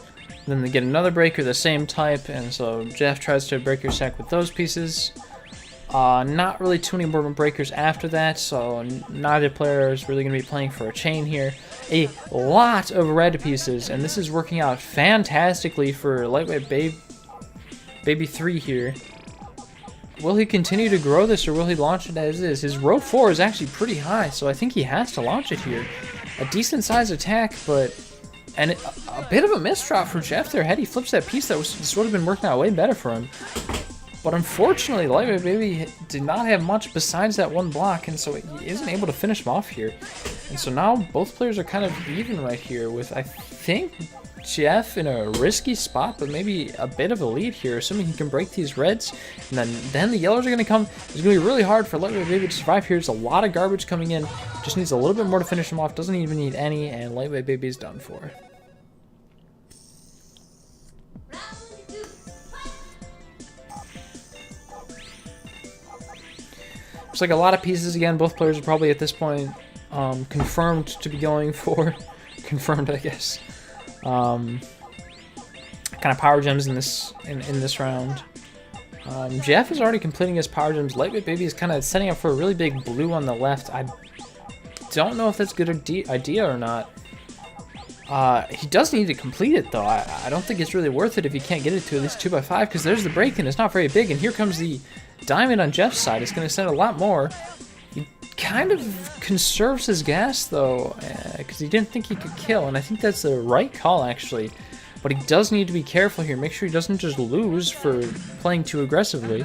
then they get another breaker the same type, and so Jeff tries to break your stack with those pieces. Not really too many more breakers after that, so neither player is really going to be playing for a chain here. A lot of red pieces, and this is working out fantastically for Lightweight Baby 3 here. Will he continue to grow this, or will he launch it as is? His row 4 is actually pretty high, so I think he has to launch it here. A decent sized attack, but a bit of a misdrop for Jeff there. Had he flips that piece, that would have been working out way better for him. But unfortunately, Lightweight Baby did not have much besides that one block, and so he isn't able to finish him off here. And so now both players are kind of even right here with, I think, Jeff in a risky spot, but maybe a bit of a lead here, assuming he can break these reds. And then the yellows are going to come. It's going to be really hard for Lightweight Baby to survive here. There's a lot of garbage coming in. Just needs a little bit more to finish him off. Doesn't even need any, and Lightweight Baby is done for. Looks like a lot of pieces again. Both players are probably at this point confirmed to be going for confirmed, I guess. Kind of power gems in this round. Jeff is already completing his power gems. Lightweight Baby is kind of setting up for a really big blue on the left. I don't know if that's a good idea or not. He does need to complete it though. I don't think it's really worth it if he can't get it to at least 2x5, because there's the break and it's not very big, and here comes the diamond on Jeff's side. It's going to send a lot more. He kind of conserves his gas though, because he didn't think he could kill, and I think that's the right call actually. But he does need to be careful here. Make sure he doesn't just lose for playing too aggressively.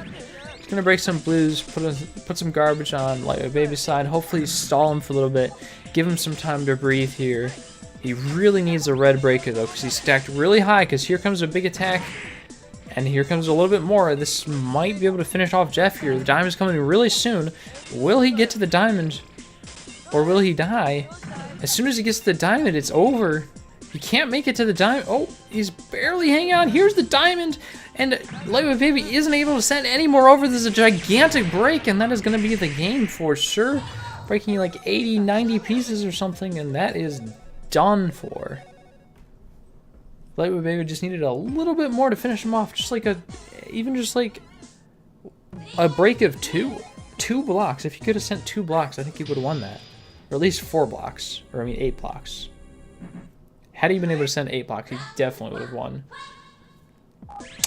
He's gonna break some blues, put some garbage on Lightweight Baby's side. Hopefully stall him for a little bit, give him some time to breathe here. He really needs a red breaker though, because he's stacked really high. Because here comes a big attack, and here comes a little bit more. This might be able to finish off Jeff here. The diamond's coming really soon. Will he get to the diamond, or will he die? As soon as he gets to the diamond, it's over. He can't make it to the diamond. Oh, he's barely hanging on. Here's the diamond, and Lightweight Baby isn't able to send any more over. There's a gigantic break, and that is going to be the game for sure. Breaking like 80, 90 pieces or something, and that is done for. Lightweight Baby just needed a little bit more to finish him off. Just like even just like a break of two blocks. If he could have sent 2 blocks, I think he would have won that. Or at least 4 blocks. Or I mean 8 blocks. Had he been able to send 8 blocks, he definitely would have won.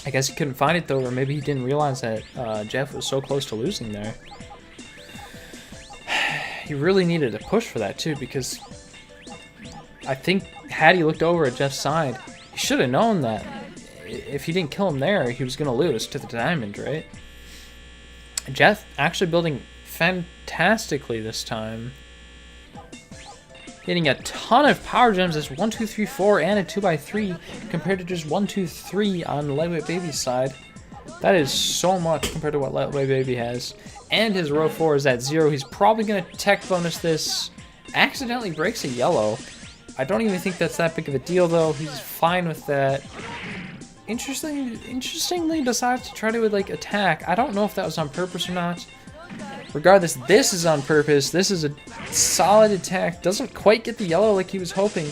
I guess he couldn't find it though, or maybe he didn't realize that Jeff was so close to losing there. He really needed to push for that too, because I think had he looked over at Jeff's side, he should have known that if he didn't kill him there, he was going to lose to the diamond, right? Jeff actually building fantastically this time. Getting a ton of power gems. That's 1, 2, 3, 4, and a 2x3 compared to just 1, 2, 3 on Lightweight Baby's side. That is so much compared to what Lightweight Baby has. And his row 4 is at 0. He's probably going to tech bonus this. Accidentally breaks a yellow. I don't even think that's that big of a deal though. He's fine with that. Interestingly decides to try to like attack. I don't know if that was on purpose or not. Regardless, this is on purpose. This is a solid attack. Doesn't quite get the yellow like he was hoping.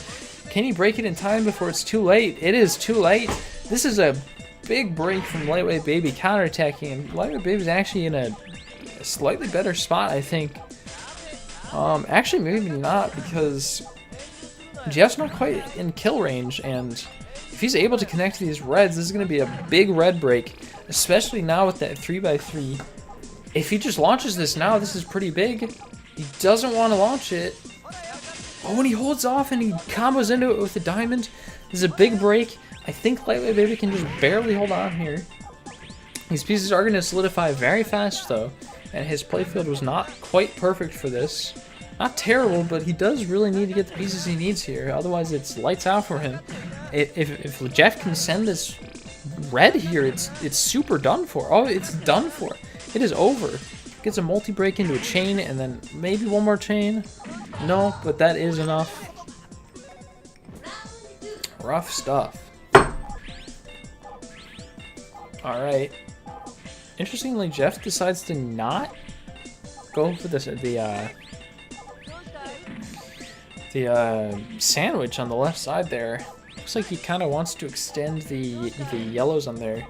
Can he break it in time before it's too late? It is too late. This is a big break from Lightweight Baby counterattacking, and Lightweight Baby's actually in a slightly better spot, I think. Actually, maybe not, because Jeff's not quite in kill range, and if he's able to connect to these reds, this is going to be a big red break, especially now with that 3x3. If he just launches this now, this is pretty big. He doesn't want to launch it. Oh, and he holds off and he combos into it with the diamond. This is a big break. I think Lightweight Baby can just barely hold on here. These pieces are going to solidify very fast, though, and his playfield was not quite perfect for this. Not terrible, but he does really need to get the pieces he needs here. Otherwise, it's lights out for him. If Jeff can send this red here, it's super done for. Oh, it's done for. It is over. Gets a multi-break into a chain, and then maybe one more chain. No, but that is enough. Rough stuff. Alright. Interestingly, Jeff decides to not go for this, the sandwich on the left side there. Looks like he kind of wants to extend the yellows on there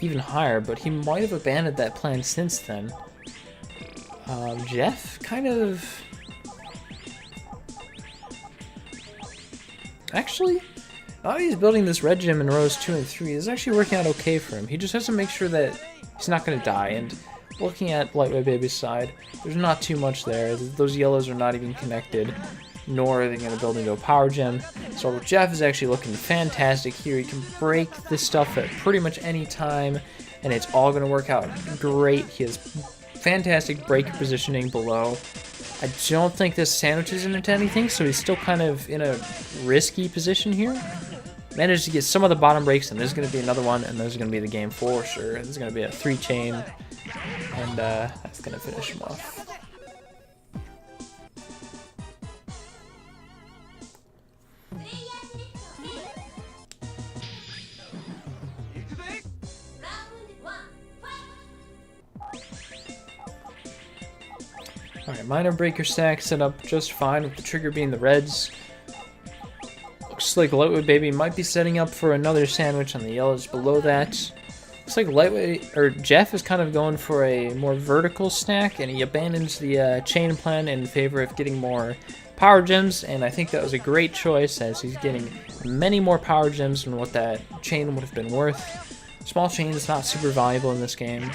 even higher, but he might have abandoned that plan since then. Jeff kind of... Actually, now that he's building this red gem in rows 2 and 3, it's actually working out okay for him. He just has to make sure that he's not going to die, and looking at Lightweight Baby's side, there's not too much there. Those yellows are not even connected, nor are they going to build into a power gem. So Jeff is actually looking fantastic here. He can break this stuff at pretty much any time, and it's all going to work out great. He has fantastic break positioning below. I don't think this sandwiches into anything, so he's still kind of in a risky position here. Managed to get some of the bottom breaks, and there's going to be another one, and there's going to be the game for sure. There's going to be a 3-chain, and that's going to finish him off. Alright, minor breaker stack set up just fine with the trigger being the reds. Looks like Lightweight Baby might be setting up for another sandwich on the yellows below that. Looks like Jeff is kind of going for a more vertical stack, and he abandons the chain plan in favor of getting more power gems, and I think that was a great choice, as he's getting many more power gems than what that chain would have been worth. Small chain is not super valuable in this game.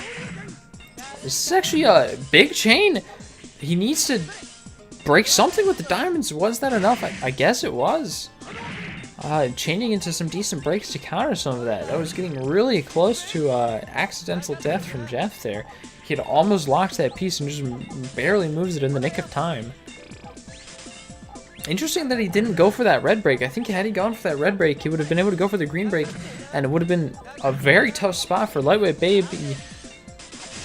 This is actually a big chain. he needs to break something with the diamonds. Was that enough? I guess it was. Chaining into some decent breaks to counter some of that. That was getting really close to accidental death from Jeff there. He had almost locked that piece and just barely moves it in the nick of time. Interesting that he didn't go for that red break. I think had he gone for that red break, he would have been able to go for the green break, and it would have been a very tough spot for Lightweight Baby.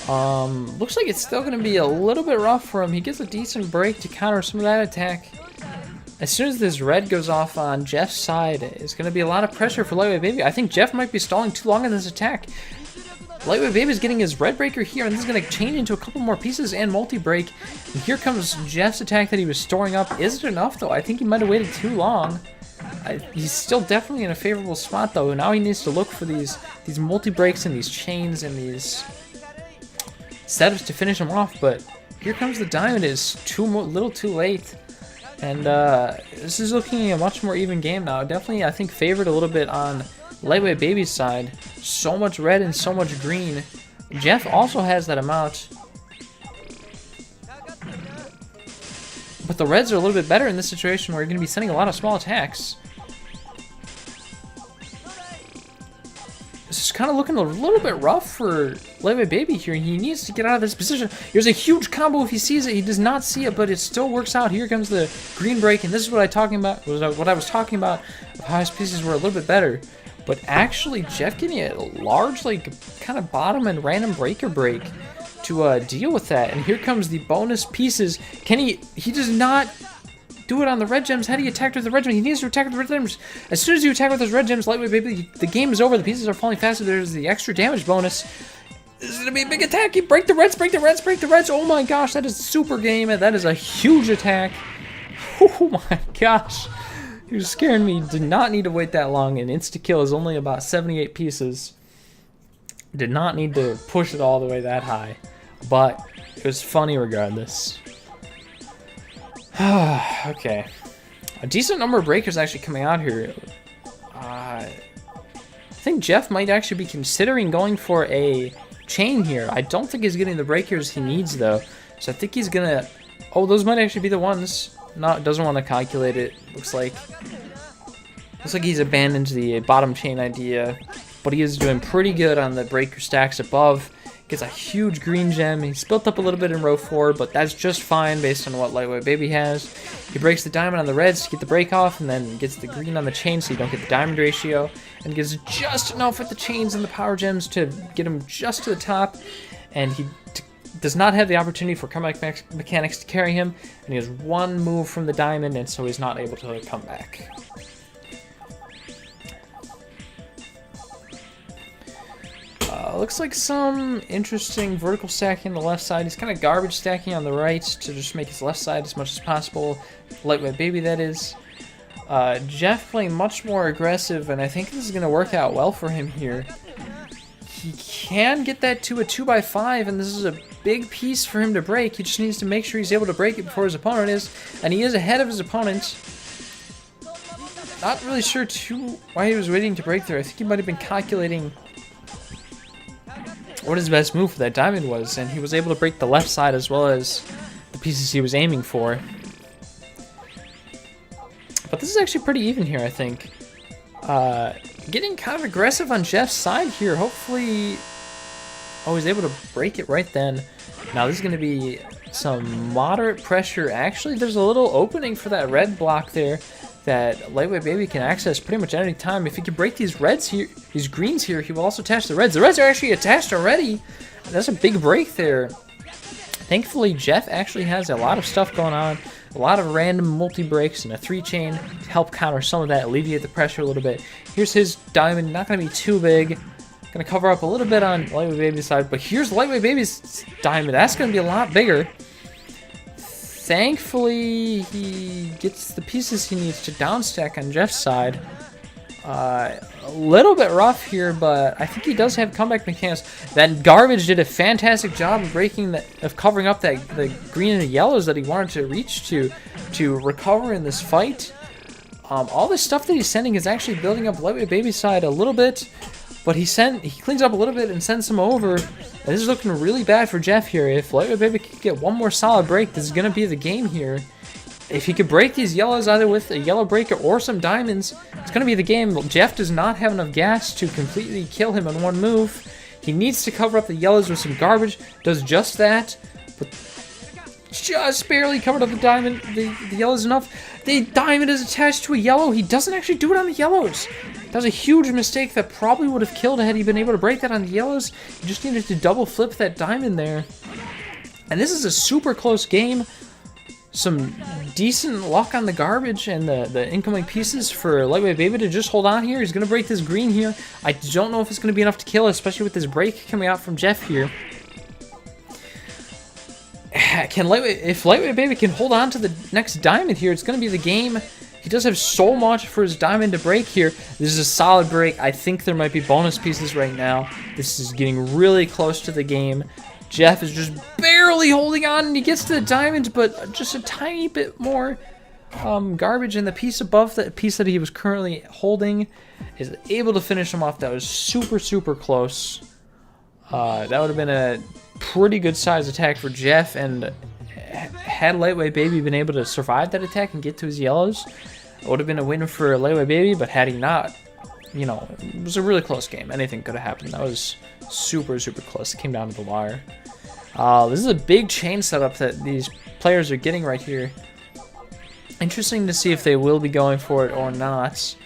Looks like it's still going to be a little bit rough for him. He gets a decent break to counter some of that attack. As soon as this red goes off on Jeff's side, it's going to be a lot of pressure for Lightweight Baby. I think Jeff might be stalling too long in this attack. Lightweight Baby is getting his red breaker here, and this is going to change into a couple more pieces and multi-break. And here comes Jeff's attack that he was storing up. Is it enough, though? I think he might have waited too long. He's still definitely in a favorable spot, though. Now he needs to look for these multi-breaks and these chains and these setups to finish him off. But here comes the diamond. It's little too late. And this is looking a much more even game now. Definitely, I think, favored a little bit on Lightweight Baby's side. So much red and so much green. Jeff also has that amount. But the reds are a little bit better in this situation where you're going to be sending a lot of small attacks. This is kind of looking a little bit rough for Lightweight Baby here. He needs to get out of this position. There's a huge combo if he sees it. He does not see it, but it still works out. Here comes the green break, and this is what I was talking about. How his pieces were a little bit better. But actually, Jeff getting a large, like, kind of bottom and random breaker break to deal with that. And here comes the bonus pieces. He does not do it on the red gems. How do you attack with the red gems? He needs to attack with the red gems. As soon as you attack with those red gems, Lightweight Baby, the game is over. The pieces are falling faster. There's the extra damage bonus. This is going to be a big attack. You break the reds, break the reds, break the reds. Oh my gosh, that is super game. That is a huge attack. Oh my gosh. You're scaring me. Did not need to wait that long. An insta-kill is only about 78 pieces. Did not need to push it all the way that high. But it was funny regardless. Okay. A decent number of breakers actually coming out here. I think Jeff might actually be considering going for a chain here. I don't think he's getting the breakers he needs, though. So I think he's going to... Oh, those might actually be the ones. No, doesn't want to calculate it. Looks like he's abandoned the bottom chain idea, but he is doing pretty good on the breaker stacks above. Gets a huge green gem. He's built up a little bit in row 4, but that's just fine based on what Lightweight Baby has. He breaks the diamond on the reds to get the break off, and then gets the green on the chain so you don't get the diamond ratio, and gets just enough with the chains and the power gems to get him just to the top, and he does not have the opportunity for comeback mechanics to carry him, and he has one move from the diamond, and so he's not able to come back. Looks like some interesting vertical stacking on the left side. He's kind of garbage stacking on the right to just make his left side as much as possible. Lightweight Baby, that is. Jeff playing much more aggressive, and I think this is going to work out well for him here. He can get that to a 2x5, and this is a big piece for him to break. He just needs to make sure he's able to break it before his opponent is, and he is ahead of his opponent. Not really sure why he was waiting to break there. I think he might have been calculating what his best move for that diamond was, and he was able to break the left side as well as the pieces he was aiming for. But this is actually pretty even here, I think. Getting kind of aggressive on Jeff's side here. Hopefully... Oh, he's able to break it right then. Now this is going to be some moderate pressure. Actually, there's a little opening for that red block there that Lightweight Baby can access pretty much at any time. If he can break these reds here, these greens here, he will also attach the reds. The reds are actually attached already. That's a big break there. Thankfully, Jeff actually has a lot of stuff going on. A lot of random multi-breaks and a 3-chain to help counter some of that, alleviate the pressure a little bit. Here's his diamond, not going to be too big. Going to cover up a little bit on Lightweight Baby's side, but here's Lightweight Baby's diamond. That's going to be a lot bigger. Thankfully, he gets the pieces he needs to downstack on Jeff's side. A little bit rough here, but I think he does have comeback mechanics. That garbage did a fantastic job of covering up the green and the yellows that he wanted to reach to recover in this fight. All this stuff that he's sending is actually building up Lightweight Baby's side a little bit, but he cleans up a little bit and sends him over. this is looking really bad for Jeff here. If Lightweight Baby can get one more solid break, this is going to be the game here. If he could break these yellows either with a yellow breaker or some diamonds, it's going to be the game. Jeff does not have enough gas to completely kill him in one move. He needs to cover up the yellows with some garbage. Does just that, but just barely covered up the diamond. The yellows enough. The diamond is attached to a yellow. He doesn't actually do it on the yellows. That was a huge mistake that probably would have killed had he been able to break that on the yellows. He just needed to double flip that diamond there. And this is a super close game. Some decent luck on the garbage and the incoming pieces for Lightweight Baby to just hold on here. He's going to break this green here. I don't know if it's going to be enough to kill, especially with this break coming out from Jeff here. If Lightweight Baby can hold on to the next diamond here, it's going to be the game. He does have so much for his diamond to break here. This is a solid break. I think there might be bonus pieces right now. This is getting really close to the game. Jeff is just barely holding on, and he gets to the diamond, but just a tiny bit more garbage, and the piece above the piece that he was currently holding is able to finish him off. That was super, super close. That would have been a pretty good size attack for Jeff, and had Lightweight Baby been able to survive that attack and get to his yellows, it would have been a win for Lightweight Baby, but had he not, you know, it was a really close game. Anything could have happened. That was super, super close. It came down to the wire. This is a big chain setup that these players are getting right here. Interesting to see if they will be going for it or not.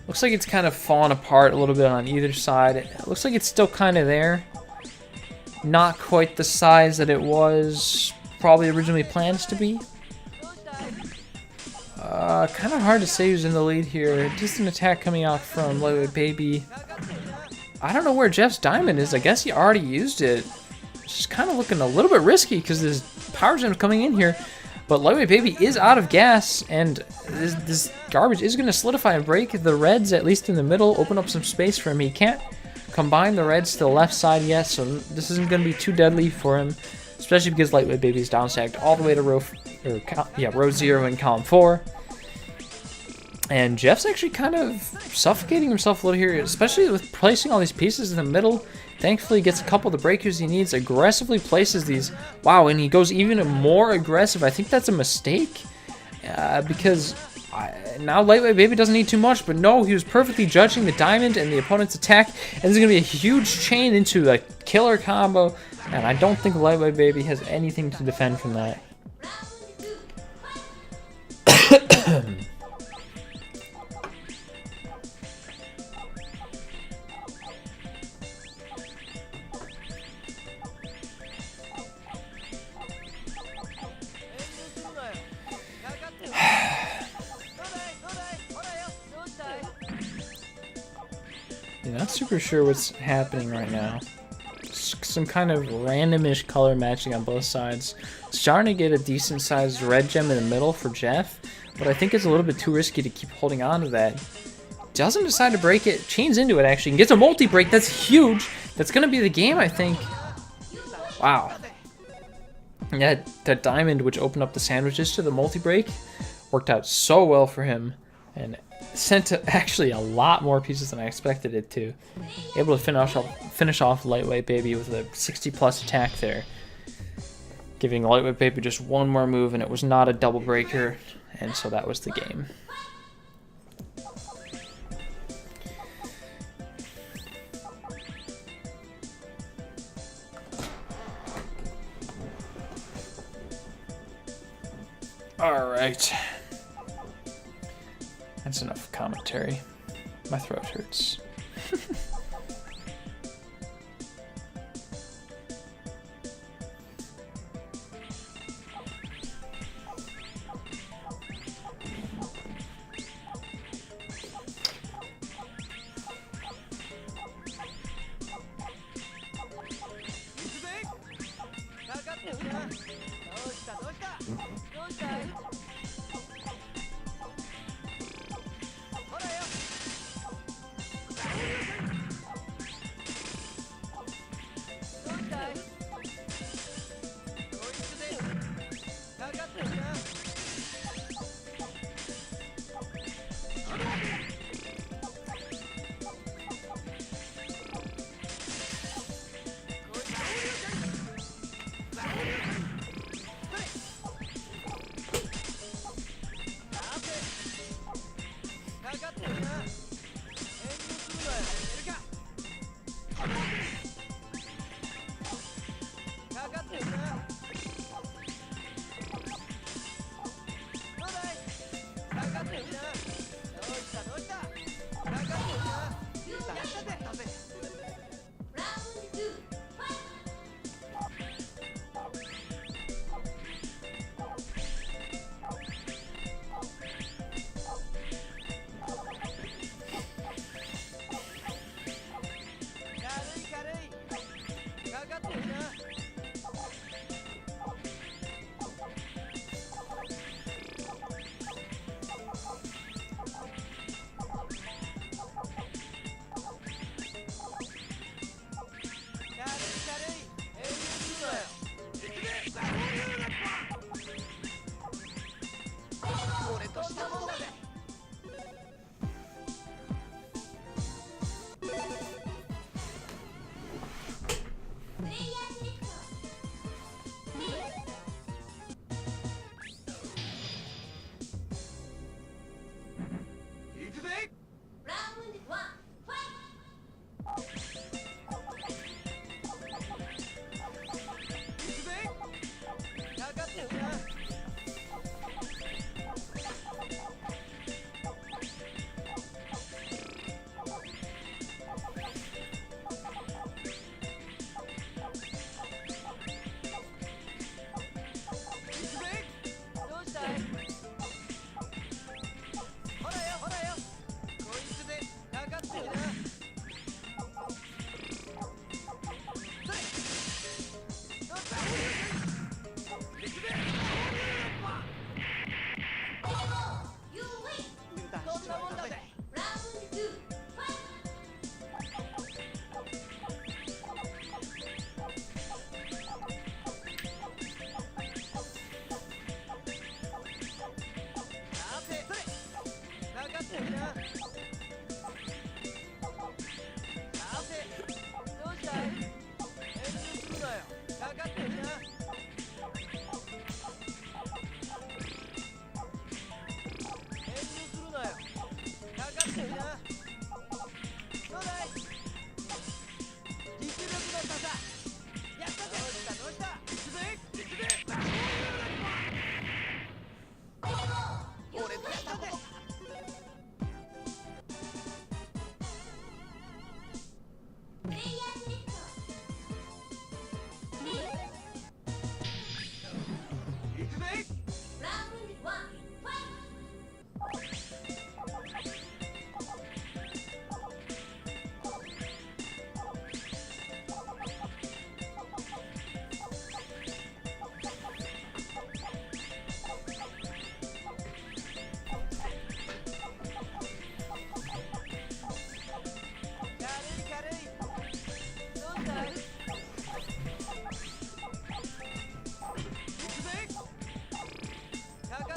Looks like it's kind of fallen apart a little bit on either side. It looks like it's still kind of there. Not quite the size that it was probably originally planned to be. Kind of hard to say who's in the lead here. Decent attack coming out from Lightweight Baby. I don't know where Jeff's diamond is. I guess he already used it. It's just kind of looking a little bit risky because there's power gems coming in here. But Lightweight Baby is out of gas, and this garbage is going to solidify and break the reds, at least in the middle, open up some space for him. He can't combine the reds to the left side yet, so this isn't going to be too deadly for him, especially because Lightweight Baby is down stacked all the way to row 0 in column 4. And Jeff's actually kind of suffocating himself a little here, especially with placing all these pieces in the middle. Thankfully, he gets a couple of the breakers he needs, aggressively places these. Wow, and he goes even more aggressive. I think that's a mistake because now Lightweight Baby doesn't need too much, but no, he was perfectly judging the diamond and the opponent's attack, and this is going to be a huge chain into a killer combo, and I don't think Lightweight Baby has anything to defend from that. Yeah, not super sure what's happening right now. Some kind of randomish color matching on both sides. Starting to get a decent sized red gem in the middle for Jeff, but I think it's a little bit too risky to keep holding on to that. Doesn't decide to break it, chains into it actually, and gets a multi-break. That's huge. That's going to be the game, I think. Wow. Yeah, that diamond, which opened up the sandwiches to the multi-break, worked out so well for him, and sent actually a lot more pieces than I expected it to. Able to finish off Lightweight Baby with a 60+ attack there, giving Lightweight Baby just one more move, and it was not a double breaker, and so that was the game. All right. That's enough commentary. My throat hurts.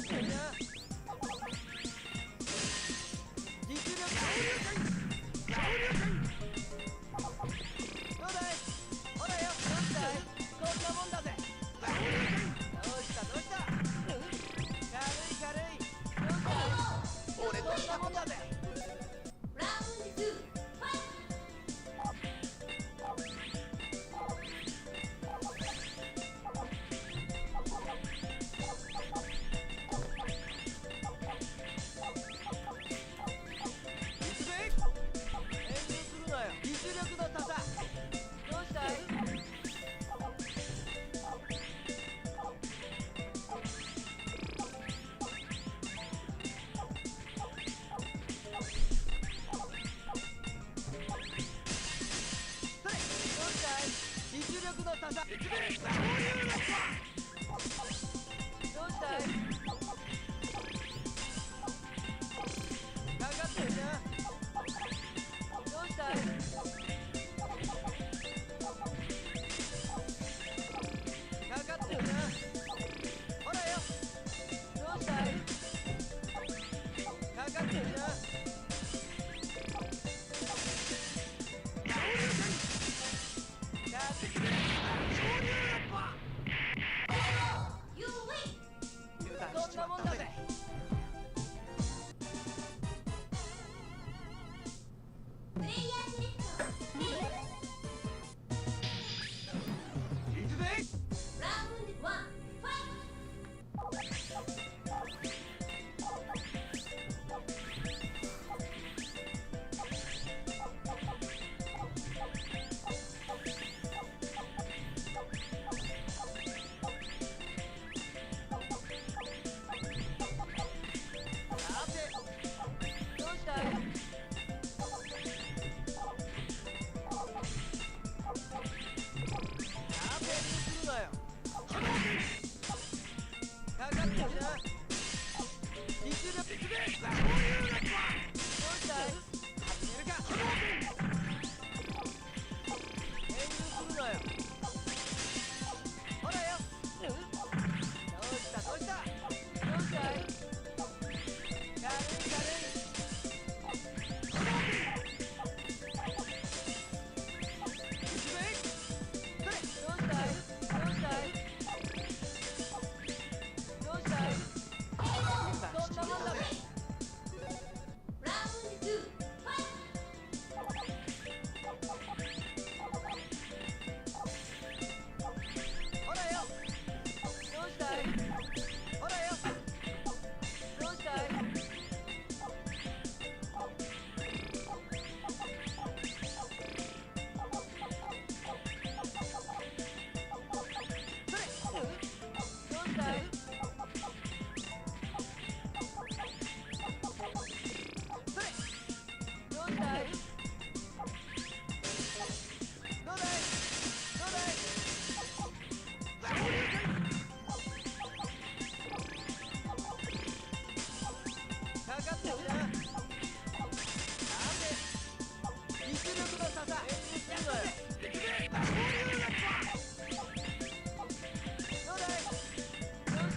ってんな。実力どうだい。ほらよ、どうしたい。こんなもんだぜ。どうしたどうした。軽い。どうしたい。俺こんなもんだぜ。実力の差さ。どうしたい。それどうしたい。実力の差さ。どうしたい。かかってるな。どうしたい。かかってるな。ほらよ。どうしたい。かかってるな。そんなもんだぜ。プレイヤーセレクトいくぜ。ラウンド1ファイさてどうしたい。するなよ。かかってるな。実力どうしたい。始めるか。遠慮するなよ。ほらよ。どうしたどうしたい。軽い。そんなもんだぜ。ラウンド2ファイほらよ。どうしたい。ほらよ。どうしたい。それどうしたい。どうしたい。どうだい。かかってるな。なんで実力の差さ。やったぜ。どうだい。どうし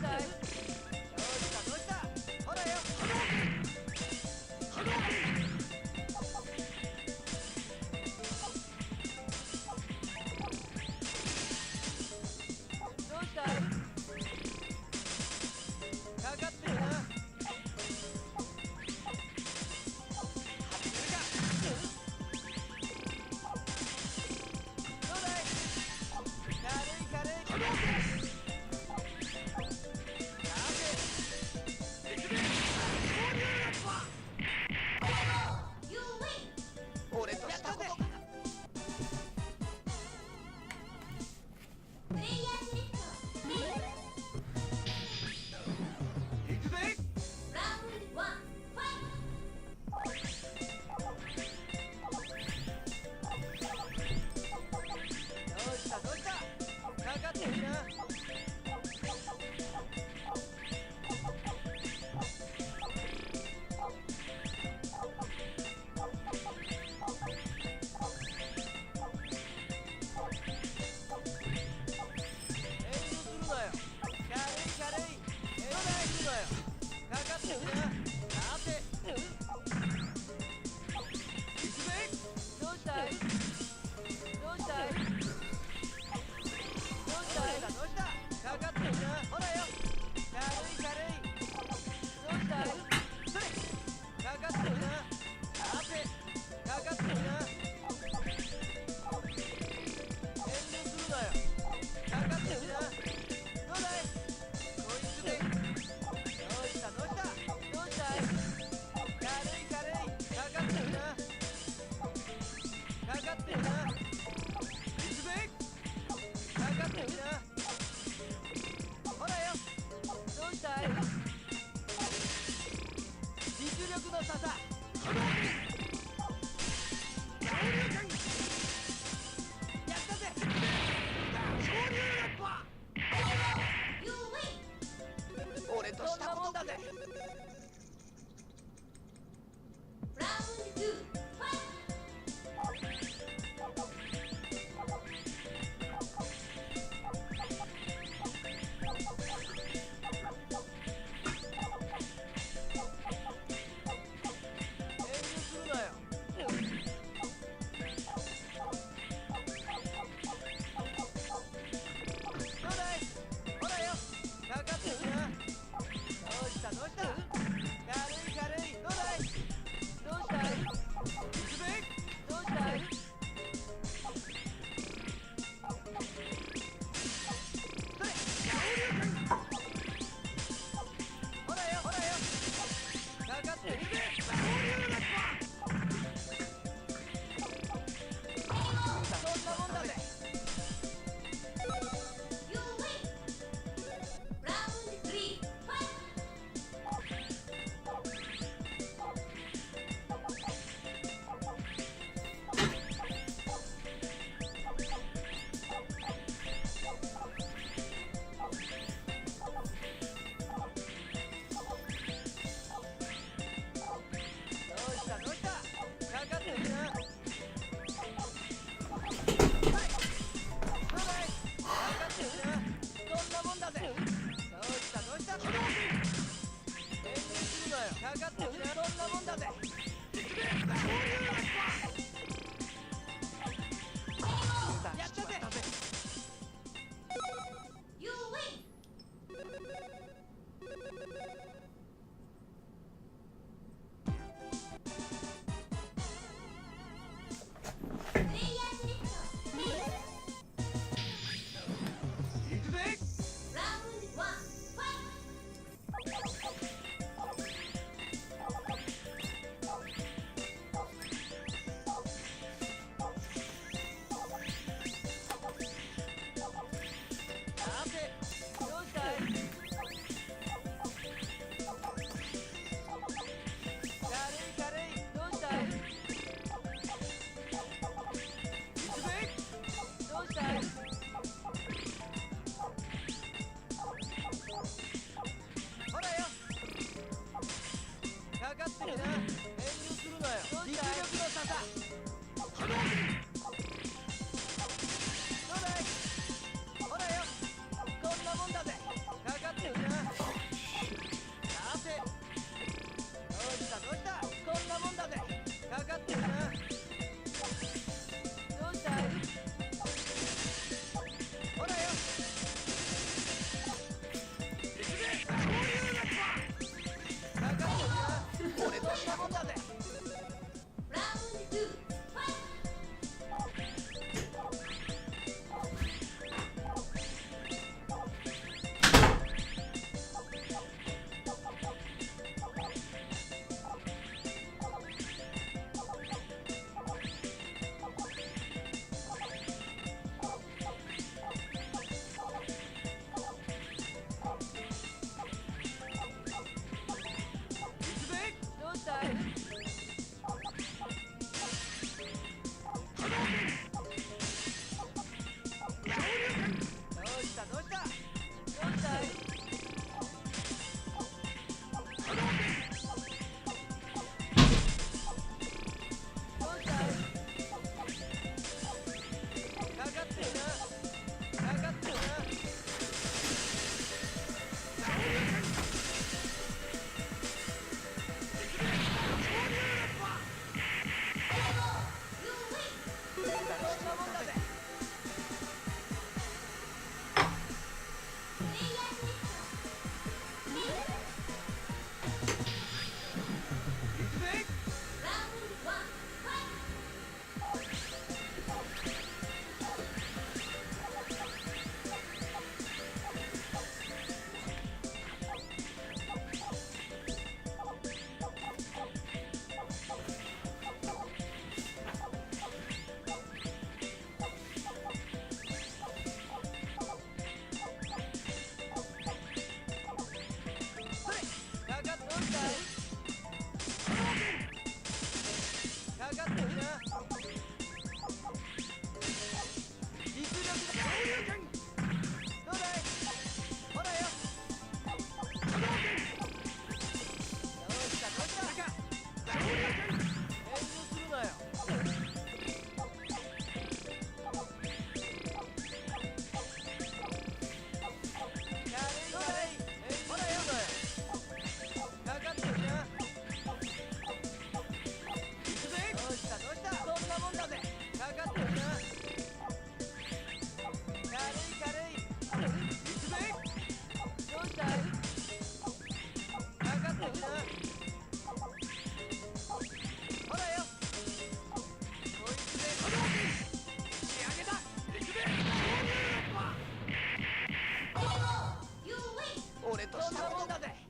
の笹やったぜ You win. 俺としたもんだぜ Round 2. Fight. 遠慮するなよどうだいほらよかかってるなどうしたどうした軽い軽いどうだいどうしたい行くぜどうしたいそれほらよほらよかかってるぜそんなもんだぜ You win. Round 3. Fight. どうしたどうしたかかってるなはいどうだいかかってるなそんなもんだぜどうしたどうした遠慮するなよかかってるなそんなもんだぜやったぜ You win. プレイヤーセレクト。行くぜ Round 1. Fight. どだぜ